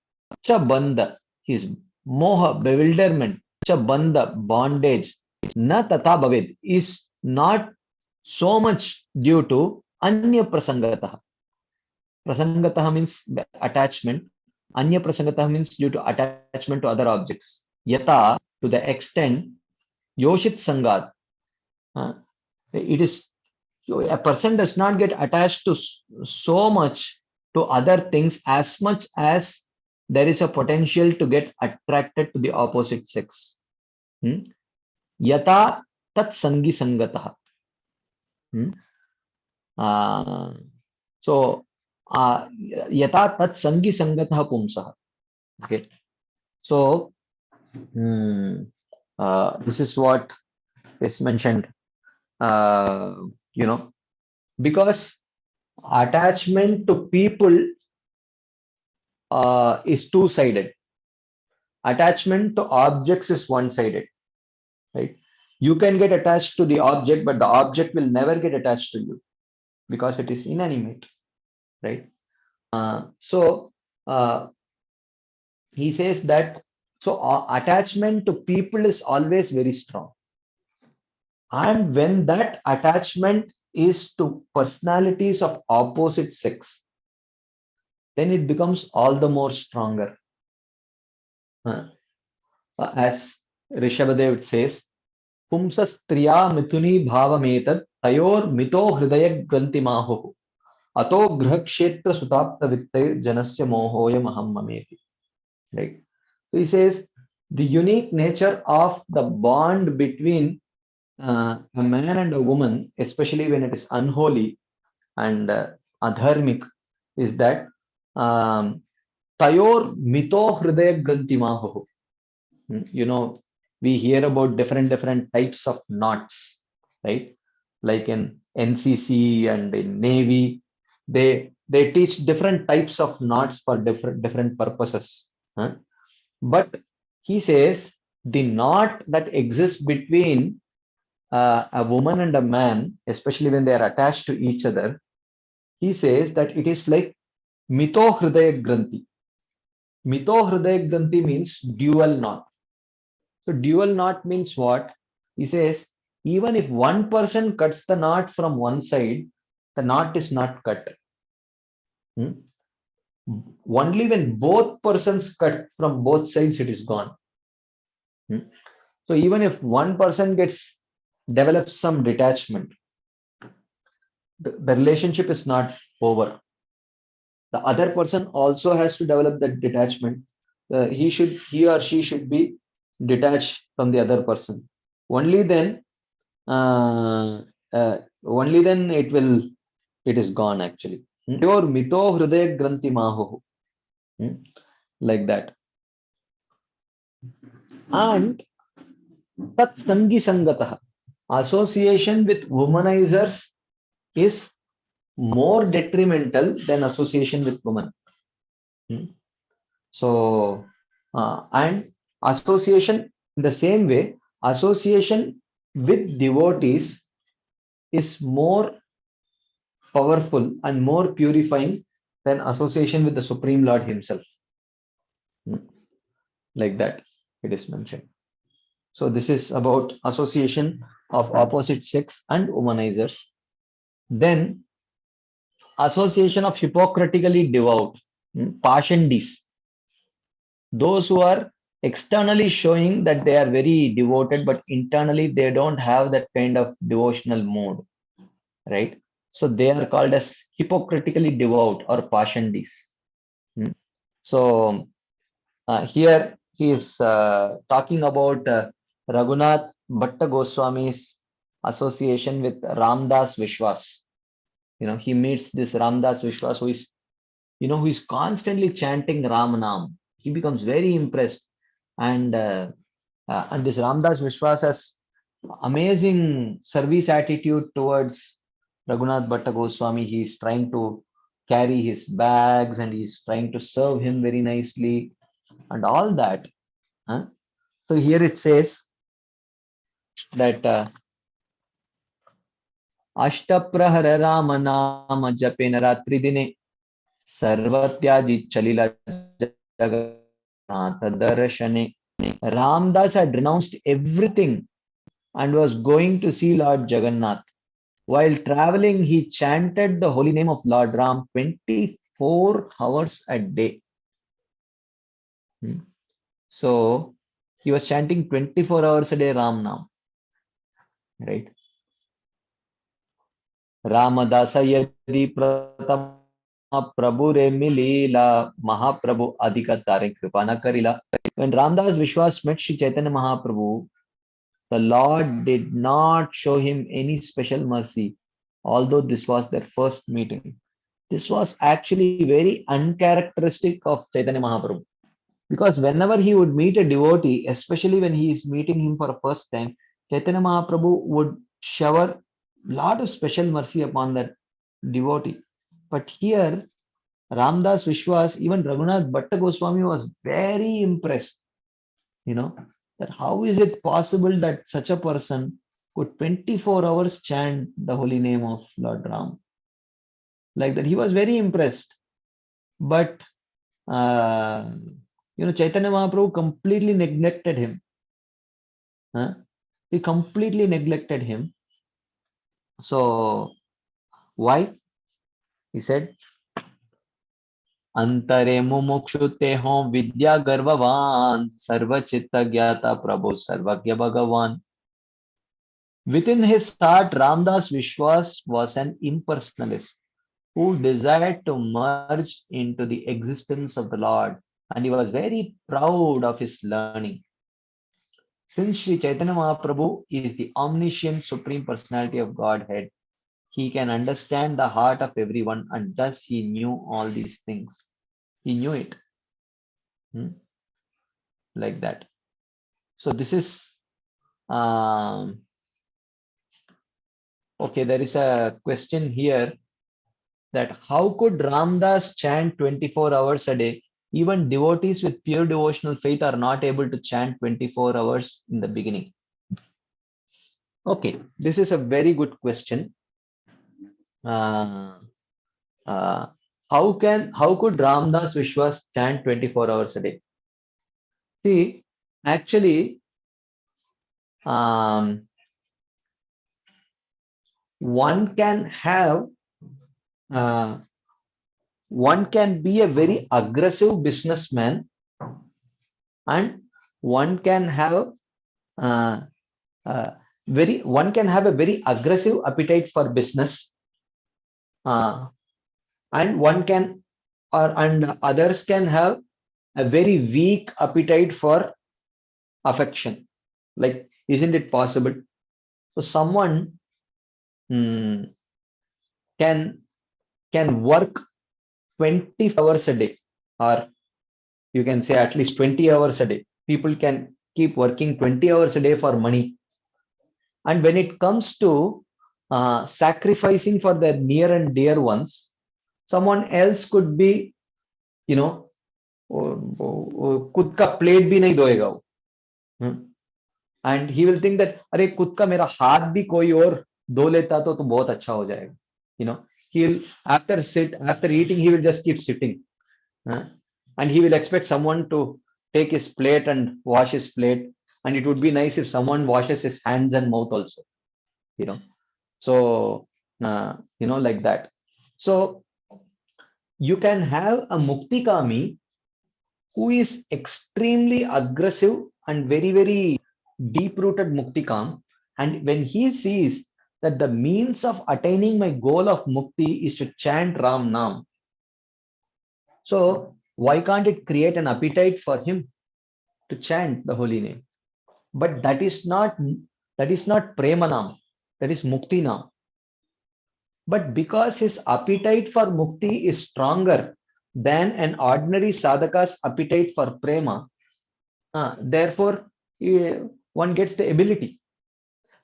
cha bandha, his moha, bewilderment, cha bandha, bondage, na tata bhaved, is not so much due to anya prasangatah. Prasangatah means attachment. Anya prasangatah means due to attachment to other objects. Yata, to the extent, yoshit sangat. It is, a person does not get attached to so much to other things as much as there is a potential to get attracted to the opposite sex. Yata tat sangi sangatah. So yata tat sangi sangatah pumsah. Okay. So this is what is mentioned. Because attachment to people is two-sided. Attachment to objects is one-sided, right? You can get attached to the object, but the object will never get attached to you because it is inanimate, right? So he says that attachment to people is always very strong, and when that attachment is to personalities of opposite sex, then it becomes all the more stronger. As Rishabhadev says, Pumsa striya mithuni bhavametad tayor mito hridaya grantimahu ato grahakshetra sutapta vittair janasya mohoya mahammameti. Right? So he says the unique nature of the bond between a man and a woman, especially when it is unholy and adharmic, is that tayor mito hridaya grantimahu. You know, we hear about different types of knots, right? Like in NCC and in Navy, they teach different types of knots for different purposes. Huh? But he says the knot that exists between a woman and a man, especially when they are attached to each other, he says that it is like mito hridaya granthi. Mito hridaya granthi means dual knot. So dual knot means what? He says, even if one person cuts the knot from one side, the knot is not cut. Only when both persons cut from both sides, it is gone. So even if one person develops some detachment, the relationship is not over. The other person also has to develop that detachment. He or she should be detached from the other person. Only then it is gone actually. Your mito hridaya granthi maho, like that. And tat sangi sangatah, association with womanizers is more detrimental than association with women. So and association in the same way, association with devotees is more powerful and more purifying than association with the Supreme Lord himself. Like that, it is mentioned. So this is about association of opposite sex and womanizers. Then association of hypocritically devout, pashandis, those who are externally showing that they are very devoted, but internally they don't have that kind of devotional mood, right? So they are called as hypocritically devout or pashandis. So here he is talking about Raghunath Bhatta Goswami's association with Ramdas Vishwas. He meets this Ramdas Vishwas who is constantly chanting Ram Nam. He becomes very impressed, and this Ramdas Vishwas has amazing service attitude towards Raghunath Bhatta Goswami. He is trying to carry his bags and he's trying to serve him very nicely and all that. So here it says that Ashtaprahara Rama Nama Japena Ratri Dine Sarvatyaji Chalila Jagannath Darshane. Ramdas had renounced everything and was going to see Lord Jagannath. While traveling, he chanted the holy name of Lord Ram 24 hours a day. So he was chanting 24 hours a day Ram Nam, right? Ramadasa yadi pratama Prabhu re milila Mahaprabhu adhika tare kripana karila. When Ramdas Vishwas met Shri Chaitanya Mahaprabhu, the Lord did not show him any special mercy, although this was their first meeting. This was actually very uncharacteristic of Chaitanya Mahaprabhu. Because whenever he would meet a devotee, especially when he is meeting him for the first time, Chaitanya Mahaprabhu would shower a lot of special mercy upon that devotee. But here, Ramdas Vishwas, even Raghunath Bhatta Goswami was very impressed, that how is it possible that such a person could 24 hours chant the holy name of Lord Ram? Like that, he was very impressed. But, Chaitanya Mahaprabhu completely neglected him. He completely neglected him. So, why? He said, अंतरे मुमुक्षु ते हो विद्या गर्ववान सर्वचित्त ज्ञाता प्रभु सर्वज्ञ भगवान. Within his heart, Ramdas Vishwas was an impersonalist who desired to merge into the existence of the Lord, and he was very proud of his learning. Since Sri Chaitanya Mahaprabhu is the omniscient supreme personality of Godhead, he can understand the heart of everyone, and thus he knew all these things. He knew it. Like that. So this is okay. There is a question here that how could Ramdas chant 24 hours a day? Even devotees with pure devotional faith are not able to chant 24 hours in the beginning. Okay, this is a very good question. How could Ramdas Vishwas chant 24 hours a day? See, actually, one can be a very aggressive businessman, and one can have a very aggressive appetite for business, and others can have a very weak appetite for affection. Like, isn't it possible? So someone can work 20 hours a day, or you can say at least 20 hours a day. People can keep working 20 hours a day for money. And when it comes to sacrificing for their near and dear ones, someone else could be, खुद का plate भी नहीं धोएगा वो. And he will think that, अरे खुद का मेरा हाथ भी कोई और धो लेता तो बहुत अच्छा हो जाएगा. He'll after eating, he will just keep sitting. And he will expect someone to take his plate and wash his plate. And it would be nice if someone washes his hands and mouth also. So, like that. So, you can have a Muktikami who is extremely aggressive and very, very deep-rooted Muktikam. And when he sees that the means of attaining my goal of Mukti is to chant Ram Nam, so why can't it create an appetite for him to chant the holy name? But that is not Premanam, that is Muktinam. But because his appetite for Mukti is stronger than an ordinary sadhaka's appetite for Prema, therefore one gets the ability.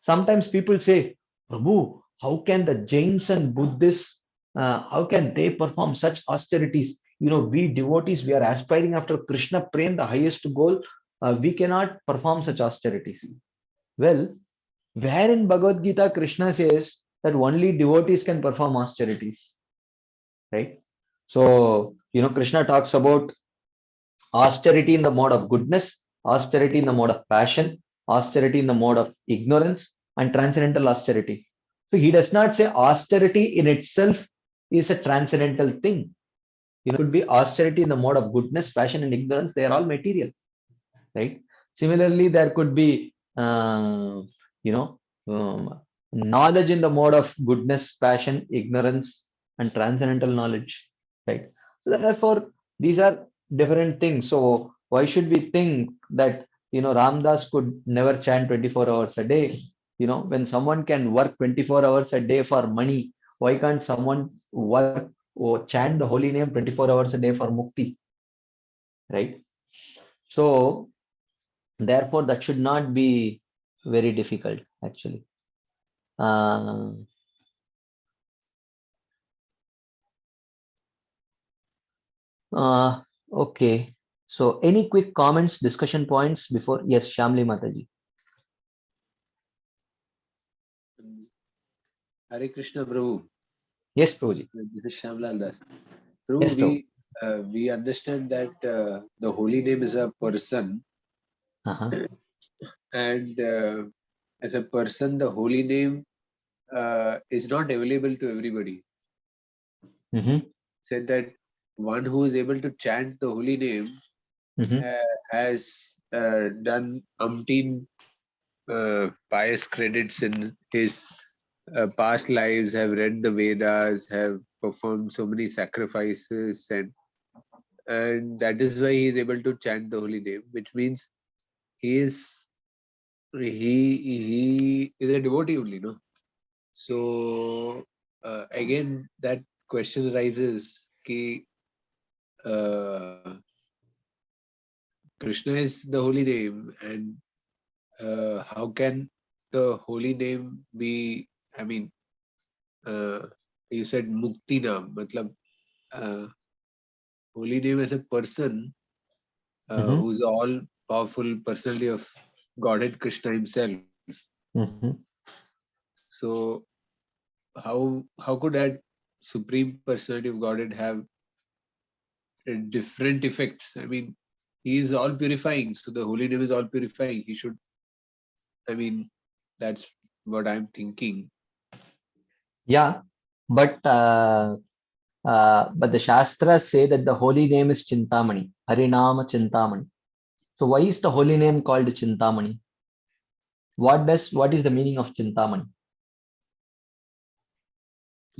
Sometimes people say, Prabhu, how can the Jains and Buddhists, how can they perform such austerities? We devotees, we are aspiring after Krishna Prem, the highest goal. We cannot perform such austerities. Well, where in Bhagavad Gita Krishna says that only devotees can perform austerities, right? So, Krishna talks about austerity in the mode of goodness, austerity in the mode of passion, austerity in the mode of ignorance, and transcendental austerity. So he does not say austerity in itself is a transcendental thing. It could be austerity in the mode of goodness, passion, and ignorance. They are all material, right? Similarly, there could be, knowledge in the mode of goodness, passion, ignorance, and transcendental knowledge, right? So therefore, these are different things. So why should we think that, Ramdas could never chant 24 hours a day? When someone can work 24 hours a day for money, why can't someone work or chant the holy name 24 hours a day for mukti, right? So therefore, that should not be very difficult, actually. Okay. So any quick comments, discussion points before? Yes, Shamli Mataji. Hare Krishna, Prabhu. Yes, Prabhuji. This is Shyamlal Das. Prabhu, Yes, Prabhu. we understand that the holy name is a person, Uh-huh. and as a person, the holy name is not available to everybody. Mm-hmm. Said that one who is able to chant the holy name Mm-hmm. has done umpteen pious credits in his past lives, have read the Vedas, have performed so many sacrifices, and that is why he is able to chant the holy name, which means he is he is a devotee only, no? So again, that question arises: ki, uh, Krishna is the holy name, and how can the holy name be? I mean, uh, you said Mukti Naam, matlab, uh, holy name as a person Mm-hmm. who's all powerful personality of Godhead Krishna himself. Mm-hmm. So how could that supreme personality of Godhead have different effects? I mean, he is all purifying, so the holy name is all purifying. He should. I mean, that's what I'm thinking. Yeah, but the Shastras say that the holy name is Chintamani, Harinama Chintamani. So why is the holy name called Chintamani? What is the meaning of Chintamani?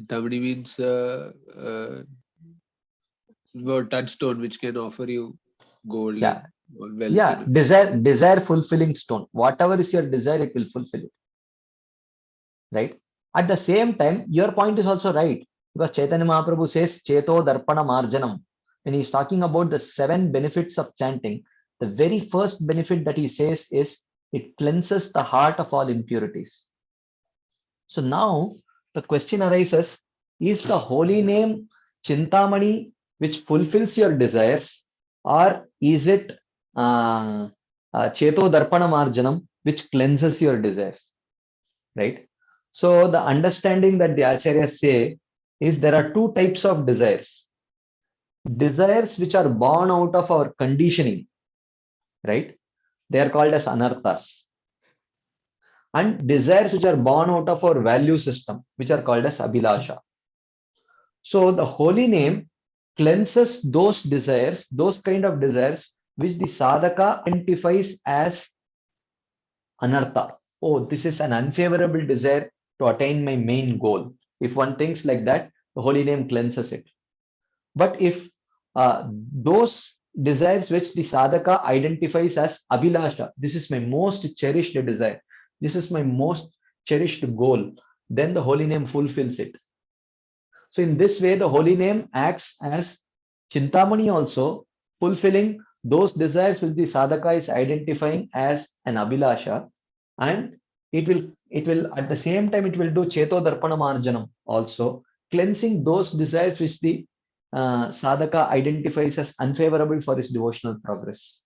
Tamani means touchstone, which can offer you gold Yeah, and wealth yeah, and desire fulfilling stone. Whatever is your desire, it will fulfill it, right? At the same time, your point is also right because Chaitanya Mahaprabhu says Cheto Darpana Marjanam. When he's talking about the 7 benefits of chanting, the very first benefit that he says is it cleanses the heart of all impurities. So now the question arises, is the holy name Chintamani which fulfills your desires, or is it Cheto Darpana Marjanam which cleanses your desires? Right? So the understanding that the Acharyas say is there are 2 types of desires. Desires which are born out of our conditioning, right? They are called as anarthas. And desires which are born out of our value system, which are called as abhilasha. So the holy name cleanses those desires, those kind of desires which the sadhaka identifies as anartha. Oh, this is an unfavorable desire to attain my main goal. If one thinks like that, the holy name cleanses it. But if those desires which the sadhaka identifies as abhilasha, this is my most cherished desire, this is my most cherished goal, then the holy name fulfills it. So in this way, the holy name acts as Chintamani also, fulfilling those desires which the sadhaka is identifying as an abhilasha, and it will at the same time it will do Cheto Darpana Marjanam also, cleansing those desires which the sadhaka identifies as unfavorable for his devotional progress.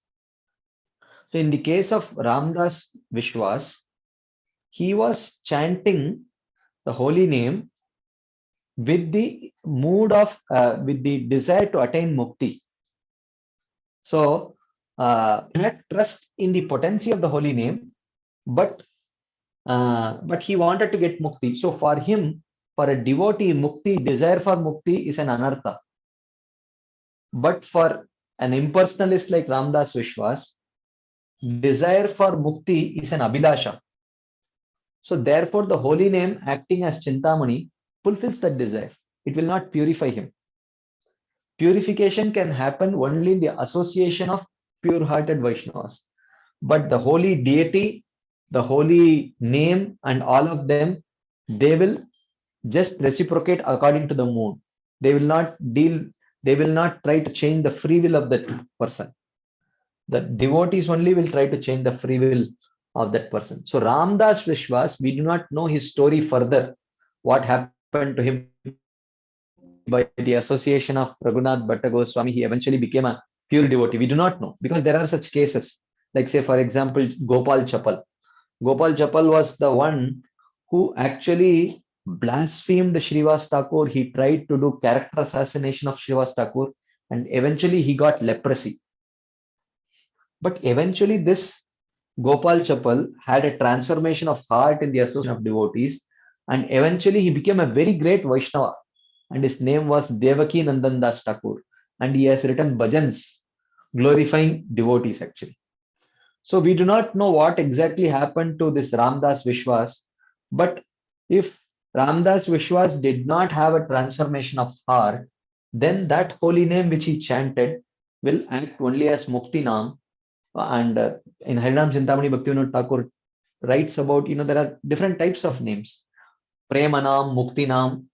So in the case of Ramdas Vishwas, he was chanting the holy name with the mood of with the desire to attain mukti. So not trust in the potency of the holy name, but he wanted to get mukti. So for him, for a devotee, mukti, desire for mukti is an anartha. But for an impersonalist like Ramdas Vishwas, desire for mukti is an abhilasha. So therefore, the holy name acting as Chintamani fulfills that desire. It will not purify him. Purification can happen only in the association of pure-hearted Vaishnavas. But the holy deity, the holy name, and all of them, they will just reciprocate according to the mood. They will not deal, they will not try to change the free will of that person. The devotees only will try to change the free will of that person. So Ramdas Vishwas, we do not know his story further, what happened to him, by the association of Raghunath Bhatta Goswami, he eventually became a pure devotee. We do not know because there are such cases. Like say, for example, Gopal Chapal. Gopal Chapal was the one who actually blasphemed Srivas Thakur. He tried to do character assassination of Srivas Thakur, and eventually he got leprosy. But eventually this Gopal Chapal had a transformation of heart in the association of devotees, and eventually he became a very great Vaishnava, and his name was Devaki Nandan Das Thakur, and he has written bhajans glorifying devotees actually. So we do not know what exactly happened to this Ramdas Vishwas, but if Ramdas Vishwas did not have a transformation of heart, then that holy name which he chanted will act only as Mukti Nam. And in Harinam Chintamani Bhaktivinoda Thakur writes about, there are different types of names. Premanam, Muktinam.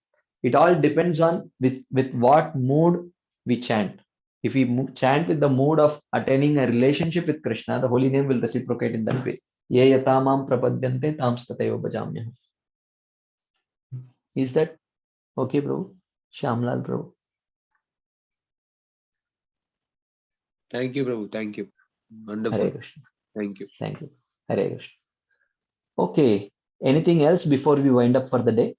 It all depends on with what mood we chant. If we chant with the mood of attaining a relationship with Krishna, the holy name will reciprocate in that way. Ye yatamam prapadyante tam stataiva bhajamyaham. Is that okay, bro? Shamlal, bro. Thank you, Prabhu. Thank you. Wonderful. Hare Krishna. Thank you. Thank you. Hare Krishna. Okay. Anything else before we wind up for the day?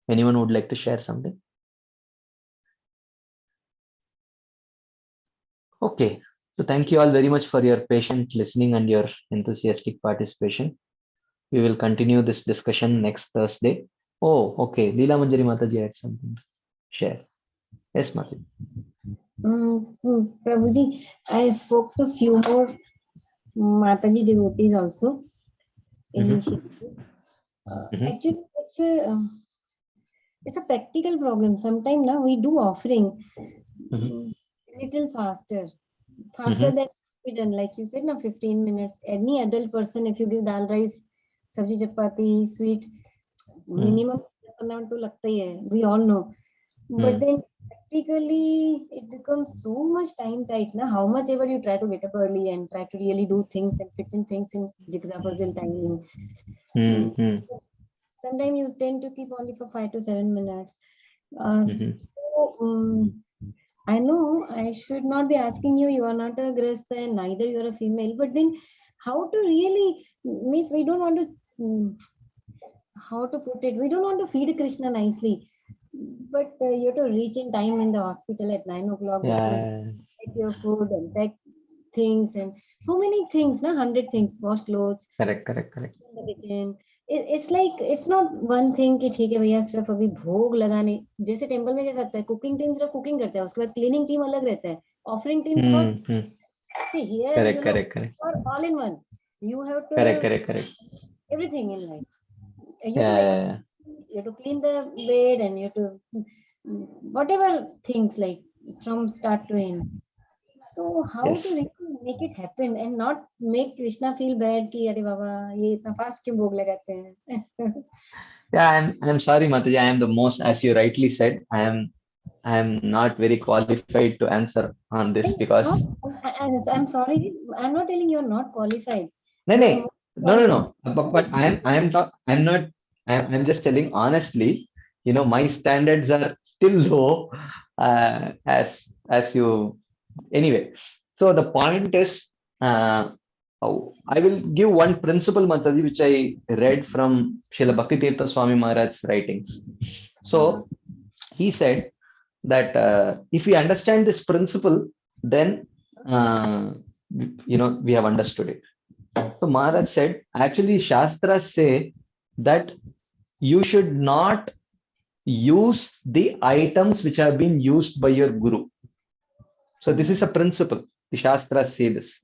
Anyone would like to share something? Okay. So thank you all very much for your patient listening and your enthusiastic participation. We will continue this discussion next Thursday. Oh, okay. Leela Manjari Mataji had something to share. Yes, Mataji. Prabhuji, I spoke to few more Mataji devotees also. Initially. Actually, it's a practical problem. Sometimes now we do offering little faster than we done. Like you said, now 15 minutes. Any adult person, if you give dal rice, sabji chapati, sweet, minimum to lagta hi hai. We all know. But then practically it becomes so much time tight. Now, how much ever you try to get up early and try to really do things and fit in things in jigsaw puzzle timing. Sometimes you tend to keep only for 5 to 7 minutes. So I know I should not be asking you. You are not a grasta and neither you are a female. But then, how to really means we don't want to. How to put it? We don't want to feed Krishna nicely, but you have to reach in time in the hospital at 9 o'clock. Take your food and pack things and so many things, 100 things, wash clothes. Correct. In the kitchen. It's like it's not one thing कि ठीक है भैया सिर्फ अभी भोग लगाने जैसे temple में कैसा होता है कुकिंग टीम सिर्फ कुकिंग करता है उसके बाद क्लीनिंग टीम अलग रहता है offering team see here correct. All in one you have to correct everything in life you have to clean the bed and you have to whatever things like from start to end. So how to really make it happen and not make Krishna feel bad कि अरे बाबा ये इतना fast क्यों भोग लगाते हैं? Yeah, I'm sorry, Mataji. I am the most, as you rightly said, I am not very qualified to answer on this because I'm sorry. I'm not telling you're not qualified. No. But I'm just telling honestly. My standards are still low. As you anyway. So the point is, I will give one principle, Mataji, which I read from Srila Bhakti Tirtha Swami Maharaj's writings. So he said that if we understand this principle, then we have understood it. So Maharaj said, actually, Shastras say that you should not use the items which have been used by your guru. So this is a principle. The Shastras say this.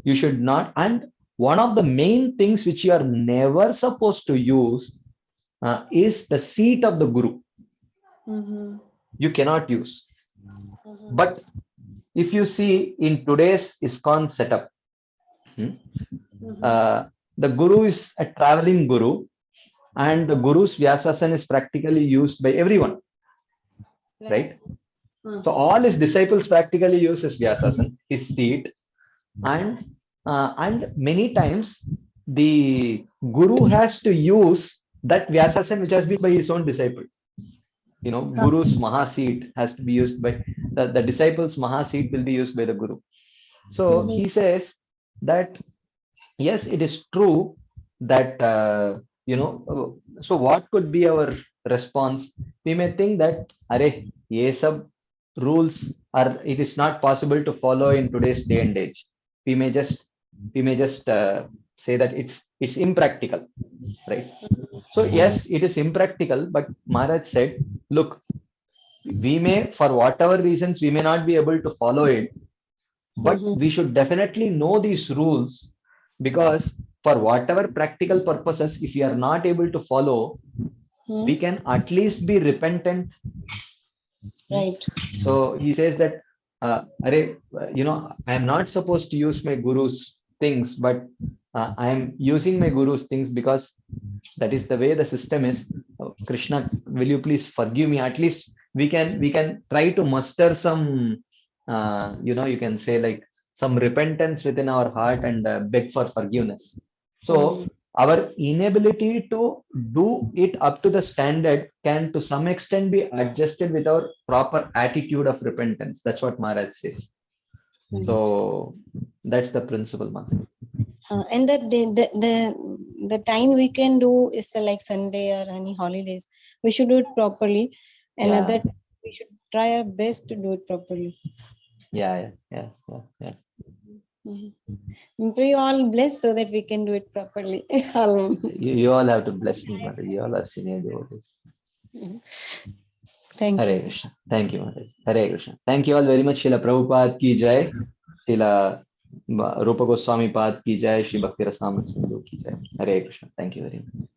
You should not. And one of the main things which you are never supposed to use is the seat of the guru. You cannot use. But if you see in today's ISKCON setup, the guru is a traveling guru, and the guru's Vyasasana is practically used by everyone, right? So all his disciples practically use his Vyasasana, his seat, and many times the guru has to use that Vyasasana which has been by his own disciple. Guru's Mahaseat has to be used by the disciples' Mahaseat will be used by the Guru. So he says that yes, it is true that so what could be our response? We may think that ye sab rules are, it is not possible to follow in today's day and age. We may just say that it's impractical, right? So yes, it is impractical, but Maharaj said, look, we may, for whatever reasons, we may not be able to follow it, but we should definitely know these rules, because for whatever practical purposes, if we are not able to follow, we can at least be repentant. Right. So he says that, I am not supposed to use my guru's things, but I am using my guru's things because that is the way the system is. Krishna, will you please forgive me? At least we can try to muster some, you can say like some repentance within our heart and beg for forgiveness. So our inability to do it up to the standard can to some extent be adjusted with our proper attitude of repentance. That's what Maharaj says. So that's the principle, man. And the time we can do is like Sunday or any holidays. We should do it properly. And Yeah. other we should try our best to do it properly. Yeah. Pray all bless so that we can do it properly. You all have to bless me, Mother. You all are senior devotees. Thank Hare you. Krishna. Thank you, Mother. Hare Krishna. Thank you all very much. Srila Prabhupada ki jai. Srila Rupa Goswami Pad ki jai. Shri Bhakti Rasamrita Sindhu ki jai. Hare Krishna. Thank you very much.